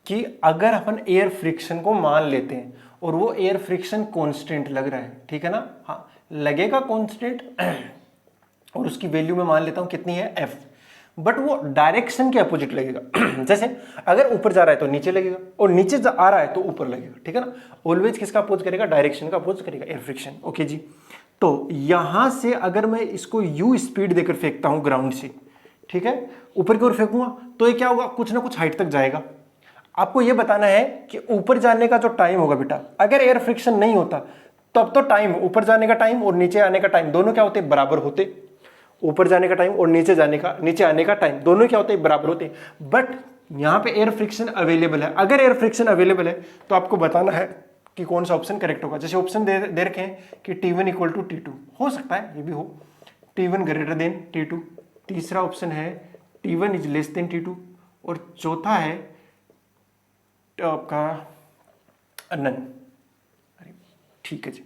कि अगर अपन एयर फ्रिक्शन को मान लेते हैं और वो एयर फ्रिक्शन कांस्टेंट लग रहा है, ठीक है ना, हाँ लगेगा कांस्टेंट, और उसकी वैल्यू में मान लेता हूं कितनी है f, बट वो डायरेक्शन के अपोजिट लगेगा। जैसे अगर ऊपर जा रहा है तो नीचे लगेगा, और नीचे आ रहा है तो ऊपर लगेगा, ठीक है ना, ऑलवेज किसका अपोज करेगा, डायरेक्शन का अपोज करेगा एयर फ्रिक्शन। ओके जी, तो यहां से अगर मैं इसको u स्पीड देकर फेंकता हूं ग्राउंड से, ठीक है, ऊपर की ओर फेंकूंगा तो ये क्या होगा, कुछ ना कुछ हाइट तक जाएगा। आपको ये बताना है कि ऊपर जाने का जो टाइम होगा बेटा, अगर एयर फ्रिक्शन नहीं होता तब तो टाइम, ऊपर जाने का टाइम और नीचे आने का टाइम दोनों क्या होते, बराबर होते। ऊपर जाने का टाइम और नीचे आने का टाइम दोनों क्या होते, बराबर होते। बट यहां पे एयर फ्रिक्शन अवेलेबल है, अगर एयर फ्रिक्शन अवेलेबल है तो आपको बताना है कि कौन सा ऑप्शन करेक्ट होगा। जैसे ऑप्शन दे रखे हैं कि T1 इक्वल टू T2, हो सकता है ये भी हो, T1 ग्रेटर देन T2, तीसरा ऑप्शन है T1 is less than T2, और चौथा है आपका नन। ठीक है जी,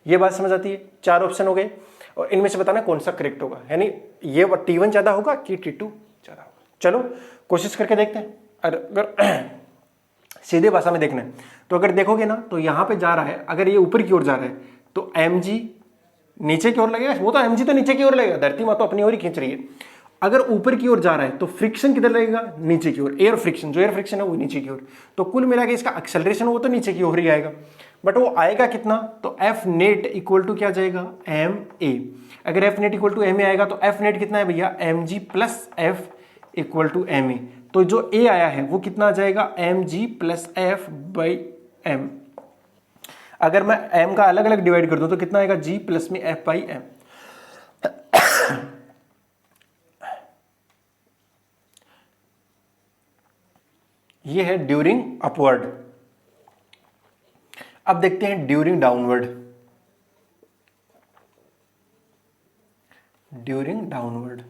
ये बात समझ आती है, 4 ऑप्शन हो गए, और इनमें से बताना कौन सा करेक्ट होगा, यानी ये T1 ज्यादा होगा कि T2 ज्यादा होगा। चलो कोशिश करके देखते हैं। अगर सीधे भाषा में देखना है तो अगर देखोगे ना तो यहां पे जा रहा है, अगर ये ऊपर की ओर जा रहा है तो mg नीचे की ओर लगेगा, वो तो mg तो नीचे की ओर लगेगा, धरती माँ तो अपनी ओर ही खींच रही है। अगर ऊपर की ओर जा रहा है तो फ्रिक्शन किधर लगेगा, नीचे की ओर, एयर फ्रिक्शन, जो एयर फ्रिक्शन है वो नीचे की ओर, तो कुल मिला के इसका एक्सेलरेशन वो तो नीचे की ओर ही आएगा, बट वो आएगा कितना, तो एफ नेट इक्वल टू क्या जाएगा, एम ए। अगर f net equal to m a आएगा तो एफ नेट कितना है भैया, m g plus f equal to m a, तो जो ए आया है वो कितना आ जाएगा, m g plus F by m. अगर मैं एम का अलग अलग डिवाइड कर दूं तो कितना आएगा, जी प्लस में एफ बाई एम। ये है ड्यूरिंग अपवर्ड। अब देखते हैं during downward. During downward,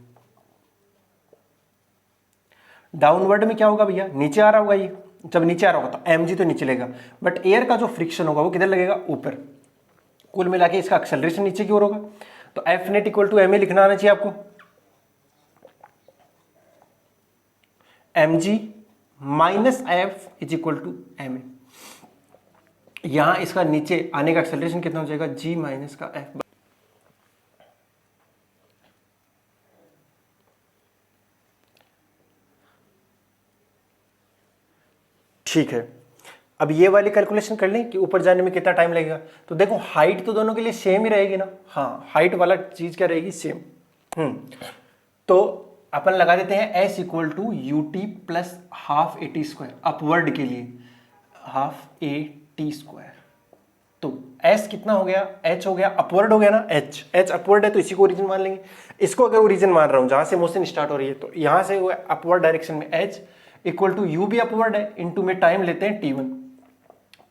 downward में क्या होगा भैया, नीचे आ रहा होगा, ये जब नीचे आ रहा होगा तो mg तो नीचे लगेगा, बट एयर का जो फ्रिक्शन होगा वो किधर लगेगा, ऊपर। कुल मिला के इसका एक्सेलरेशन नीचे की ओर होगा, तो f net equal to m a लिखना आना चाहिए आपको, mg minus f is equal to m a. यहां इसका नीचे आने का एक्सेलरेशन कितना हो जाएगा, g माइनस का एफ। ठीक है, अब ये वाली कैलकुलेशन कर लें कि ऊपर जाने में कितना टाइम लगेगा। तो देखो हाइट तो दोनों के लिए सेम ही रहेगी ना, हाँ हाइट वाला चीज क्या रहेगी, सेम। तो अपन लगा देते हैं s equal to U T plus half a t square, upward के लिए हाफ ए टी स्क्वायर। तो s कितना हो गया, h हो गया, अपवर्ड हो गया ना, h अपवर्ड है तो इसी को ओरिजिन मान लेंगे। इसको अगर ओरिजिन मान रहा हूं जहां से मोशन स्टार्ट हो रही है, तो यहां से अपवर्ड डायरेक्शन में h इक्वल टू यू भी अपवर्ड है, इनटू में टाइम लेते हैं t1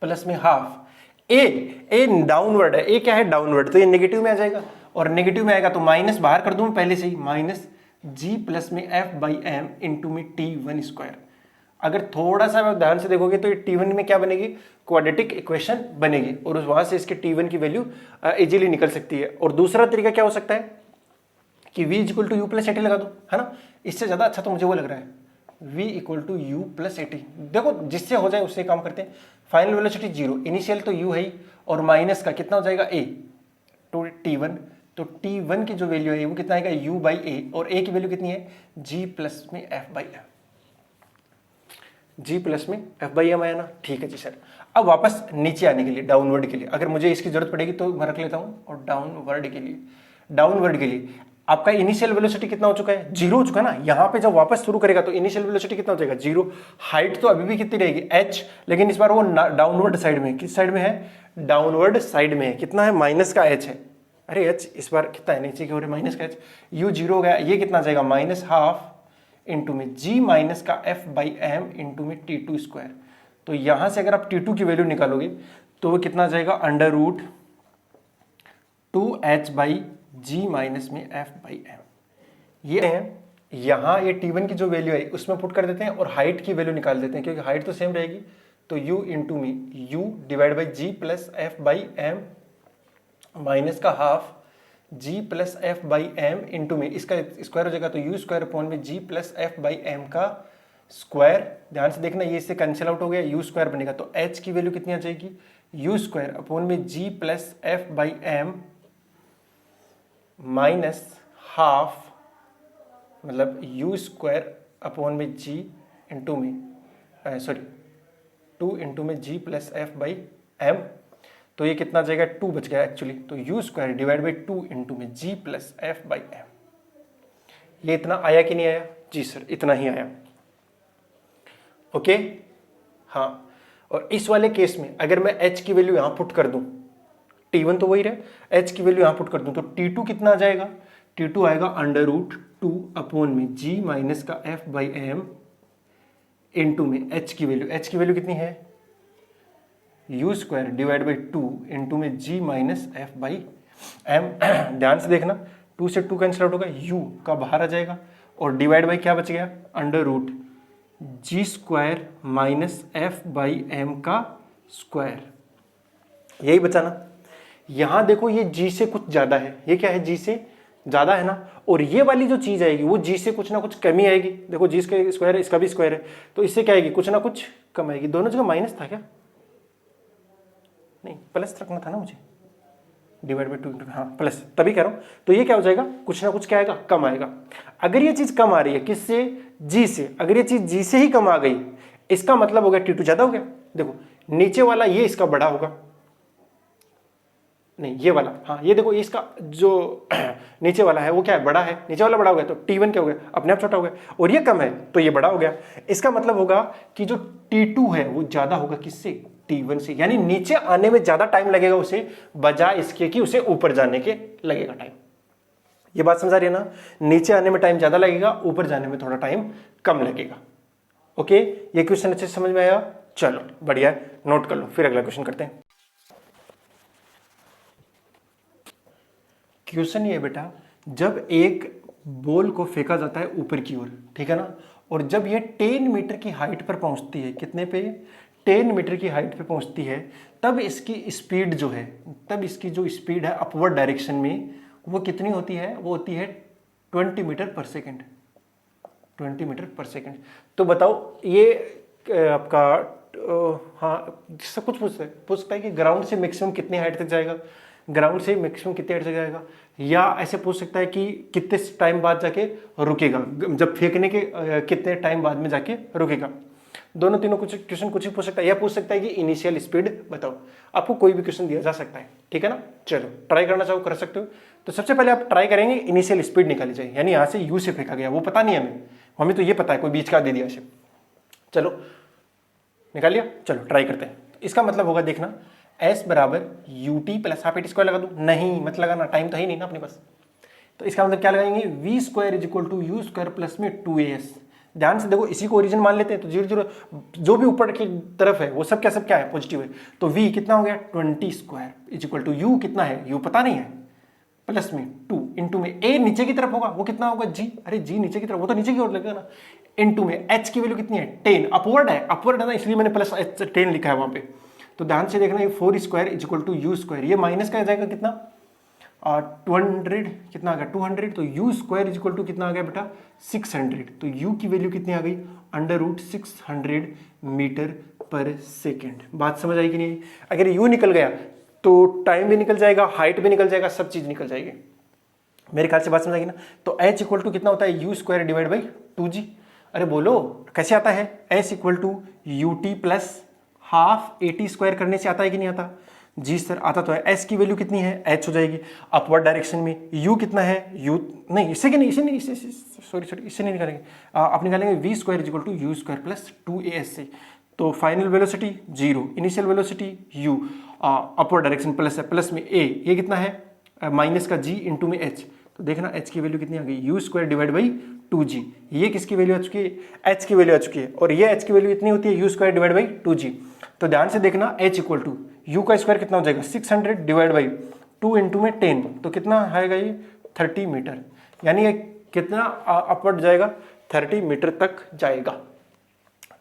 प्लस में हाफ ए डाउनवर्ड है, ए क्या है, डाउनवर्ड, तो ये नेगेटिव में आ जाएगा, और नेगेटिव में आएगा तो माइनस बाहर कर दूं पहले से ही, माइनस जी प्लस में एफ बाई एम इंटू में t1 स्क्वायर। अगर थोड़ा सा ध्यान से देखोगे तो ये t1 में क्या बनेगी, क्वाड्रेटिक इक्वेशन बनेगी, और उस वहां से इसके t1 की वैल्यू इजीली निकल सकती है। और दूसरा तरीका क्या हो सकता है कि v equal to you plus eighty लगा दो, है ना, इससे ज्यादा अच्छा तो मुझे वो लग रहा है, v equal to you plus a t. देखो जिससे हो जाए उससे काम करते हैं। फाइनल वेलोसिटी 0, इनिशियल तो u है ही, और माइनस का कितना हो जाएगा a टू t1, तो t1 की जो वैल्यू है वो कितना आएगा, u बाई ए, और a की वैल्यू कितनी है, g प्लस में f by m, g plus में f बाई एम आया ना। ठीक है जी सर। अब वापस नीचे आने के लिए, डाउनवर्ड के लिए, अगर मुझे इसकी जरूरत पड़ेगी तो मैं रख लेता हूँ, और डाउनवर्ड के लिए आपका इनिशियल वेलोसिटी कितना हो चुका है, 0 हो चुका है ना। यहाँ पे जब वापस शुरू करेगा तो इनिशियल वेलोसिटी कितना हो जाएगा, 0। हाइट तो अभी भी कितनी रहेगी, h, लेकिन इस बार वो डाउनवर्ड साइड में, किस साइड में है, डाउनवर्ड साइड में है, कितना है, माइनस का h है, अरे एच इस बार कितना है नीचे की ओर माइनस का एच, यू जीरो हो गया, ये कितना जाएगा माइनस हाफ इंटू में जी माइनस का एफ बाई एम इंटू में टी टू स्क्वायर। तो यहां से अगर आप टी टू की वैल्यू निकालोगे तो वो कितना जाएगा under root 2h by g minus में एफ बाई एम। ये है यहाँ ये T1 की जो वैल्यू है उसमें पुट कर देते हैं और हाइट की वैल्यू निकाल देते हैं क्योंकि हाइट तो सेम रहेगी। तो u इंटू में u divide by G plus F by M minus का half g plus F by M into में इसका स्क्वायर हो जाएगा तो u स्क्वायर अपॉन में g plus F by M का स्क्वायर। ध्यान से देखना ये इससे कैंसिल आउट हो गया, u स्क्वायर बनेगा तो h की वैल्यू कितनी आ जाएगी u स्क्वायर अपॉन में g plus F by M minus half मतलब u स्क्वायर अपॉन में g इंटू में सॉरी 2 इंटू में g plus F by m. तो ये कितना जाएगा 2 बच गया एक्चुअली, तो u square divide by 2 into में g plus F by m. ये इतना आया कि नहीं आया? जी सर इतना ही आया। ओके हाँ, और इस वाले केस में अगर मैं h की वैल्यू यहां पुट कर दूं, T1 तो वही रहे, h की वैल्यू यहां पुट कर दूं तो T2 कितना आ जाएगा? T2 आएगा अंडर रूट 2 अपॉन में g माइनस का f बाई एम इंटू में h की वैल्यू कितनी है u square divide by 2 into में g minus F by M. ध्यान से देखना 2 से 2 कैंसिल आउट होगा, u का बाहर आ जाएगा और डिवाइड बाई क्या बच गया under root G square minus F by M का स्क्वायर। यही बचा ना। यहां देखो ये g से कुछ ज्यादा है, ये क्या है g से ज्यादा है ना, और ये वाली जो चीज आएगी वो g से कुछ ना कुछ कमी आएगी। देखो g का स्क्वायर है, इसका भी स्क्वायर है, तो इससे क्या आएगी कुछ ना कुछ कम आएगी। दोनों जगह माइनस था क्या? नहीं प्लस रखना था ना मुझे, डिवाइड बाई 2 इंटू, हाँ प्लस, तभी कह रहा हूं। तो ये क्या हो जाएगा कुछ ना कुछ क्या आएगा कम आएगा। अगर ये चीज कम आ रही है किससे? g से। अगर ये चीज g से ही कम आ गई इसका मतलब हो गया T2 ज्यादा हो गया। देखो नीचे वाला ये इसका बड़ा होगा, नहीं ये वाला, हाँ ये देखो इसका जो नीचे वाला है वो क्या है बड़ा है, नीचे वाला बड़ा हो गया तो T1 क्या हो गया अपने आप छोटा हो गया, और ये कम है तो ये बड़ा हो गया। इसका मतलब होगा कि जो T2 है वो ज्यादा होगा किससे? T1 से, यानी नीचे आने में ज्यादा टाइम लगेगा उसे बजाय इसके कि उसे ऊपर जाने के लगेगा टाइम। ये बात समझ आ रही है ना, नीचे आने में टाइम ज्यादा लगेगा, ऊपर जाने में थोड़ा टाइम कम लगेगा। ओके ये क्वेश्चन अच्छे से समझ में आया? चलो बढ़िया है, नोट कर लो, फिर अगला क्वेश्चन करते हैं। क्वेश्चन ये बेटा, जब एक बॉल को फेंका जाता है ऊपर की ओर, ठीक है ना, और जब ये 10 मीटर की हाइट पर पहुंचती है, कितने पे? 10 मीटर की हाइट पे पहुंचती है, तब इसकी स्पीड जो है, तब इसकी जो स्पीड है अपवर्ड डायरेक्शन में वो कितनी होती है? वो होती है 20 मीटर पर सेकेंड। 20 मीटर पर सेकेंड। तो बताओ ये आपका हाँ सब कुछ पूछ सकता है कि ग्राउंड से मैक्सिमम कितनी हाइट तक जाएगा, ग्राउंड से मैक्सिमम कितने हाइट तक जाएगा, या ऐसे पूछ सकता है कि कितने टाइम बाद जाके रुकेगा, जब फेंकने के कितने टाइम बाद में जाके रुकेगा। दोनों तीनों कुछ क्वेश्चन कुछ ही पूछ सकता है, या पूछ सकता है कि इनिशियल स्पीड बताओ। आपको कोई भी क्वेश्चन दिया जा सकता है, ठीक है ना। चलो ट्राई करना चाहो कर सकते हो। तो सबसे पहले आप ट्राई करेंगे इनिशियल स्पीड निकाली जाए, यानी यहाँ से यू से फेंका गया, वो पता नहीं हमें तो ये पता है कोई बीच का दे दिया इसे। चलो निकाल लिया, चलो ट्राई करते हैं। इसका मतलब होगा देखना s बराबर U T plus half 8 square लगा दूं, नहीं मत लगाना, टाइम तो है नहीं ना अपने पास। तो इसका मतलब क्या लगाएंगे V square is equal to you square plus में 2as। ध्यान से देखो इसी को ओरिजिन मान लेते हैं, तो 0 0 जो भी ऊपर की तरफ है वो सब क्या है पॉजिटिव है। तो v कितना हो गया 20 square is equal to U कितना है, यू पता नहीं है, प्लस में 2 इंटू में a नीचे की तरफ होगा वो कितना होगा g, अरे g नीचे की तरफ वो तो नीचे की ओर लगेगा ना, इंटू में h की वैल्यू कितनी है 10, अपवर्ड है ना, इसलिए मैंने प्लस 10 लिखा है वहां पे। तो ध्यान से देखना ये 4 square is equal to you square, ये माइनस का जाएगा कितना 200, कितना आ गया 200, तो U square is equal to कितना आ गया बेटा 600। तो यू की वैल्यू कितनी आ गई अंडर रूट 600 मीटर पर सेकेंड। बात समझ आई कि नहीं? अगर यू निकल गया तो टाइम भी निकल जाएगा, हाइट भी निकल जाएगा, सब चीज निकल जाएगी। मेरे ख्याल से बात समझ आएगी ना। तो एच इक्वल टू कितना होता है you square divide by 2g। अरे बोलो कैसे आता है, H equal to U T plus half 80 square करने से आता है कि नहीं आता? जी सर आता तो है। एस की वैल्यू कितनी है एच हो जाएगी अपवर्ड डायरेक्शन में, यू कितना है यू नहीं इससे कि नहीं इससे नहीं निकालेंगे, आप निकालेंगे V square is equal to you square plus 2as से। तो final velocity 0, initial velocity u, upward direction plus है, प्लस में a, ये कितना है माइनस का जी इंटू में एच, तो देखना एच की वैल्यू कितनी आ गई, you square divide by 2g। ये किसकी वैल्यू आ चुकी है, एच की वैल्यू आ चुकी है, और ये एच की वैल्यू इतनी होती है you square divide by 2g। तो ध्यान से देखना एच इक्वल टू यू का स्क्वायर कितना हो जाएगा 600 डिवाइड बाई 2 इंटू में 10, तो कितना आएगा ये 30 मीटर, यानी ये कितना अपवर्ड जाएगा 30 मीटर तक जाएगा।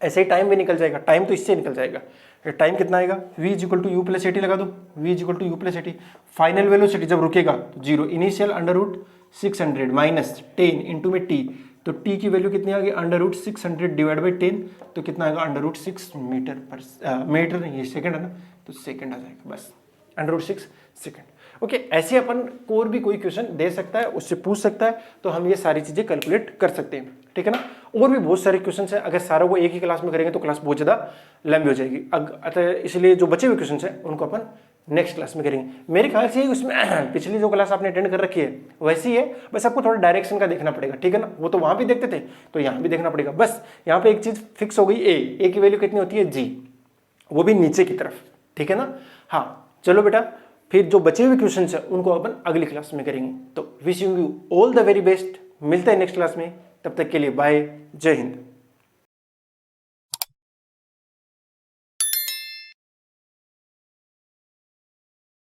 ऐसे ही टाइम भी निकल जाएगा, टाइम तो इससे निकल जाएगा। टाइम कितना आएगा, v is equal to you plus eighty लगा दो, v is equal to you plus AT. Final velocity जब रुकेगा तो zero, initial under root 600 minus 10 into में t, तो t की वैल्यू कितनी आ गई अंडर रूट 600 डिवाइड बाई 10, तो कितना आएगा अंडर रूट 6 मीटर पर मीटर नहीं है सेकंड है ना, तो सेकंड आ जाएगा बस, अंडर रूट 6 सेकंड। ओके, ऐसे अपन और भी कोई क्वेश्चन दे सकता है, उससे पूछ सकता है, तो हम ये सारी चीजें कैलकुलेट कर सकते हैं, ठीक है ना। और भी बहुत सारे क्वेश्चन हैं, अगर सारों को एक ही क्लास में करेंगे तो क्लास बहुत ज्यादा लंबी हो जाएगी, अतः इसलिए जो बचे हुए क्वेश्चन हैं उनको अपन नेक्स्ट क्लास में करेंगे। मेरे ख्याल से उसमें पिछली जो क्लास आपने अटेंड कर रखी है वैसी है, बस आपको थोड़ा डायरेक्शन का देखना पड़ेगा, ठीक है ना। वो तो वहां भी देखते थे, तो यहाँ भी देखना पड़ेगा। बस यहाँ पे एक चीज फिक्स हो गई, ए की वैल्यू कितनी होती है जी, वो भी नीचे की तरफ, ठीक है ना। हाँ चलो बेटा, फिर जो बचे हुए क्वेश्चन है उनको अपन अगली क्लास में करेंगे। तो wishing you all the very best, मिलते हैं नेक्स्ट क्लास में, तब तक के लिए बाय, जय हिंद।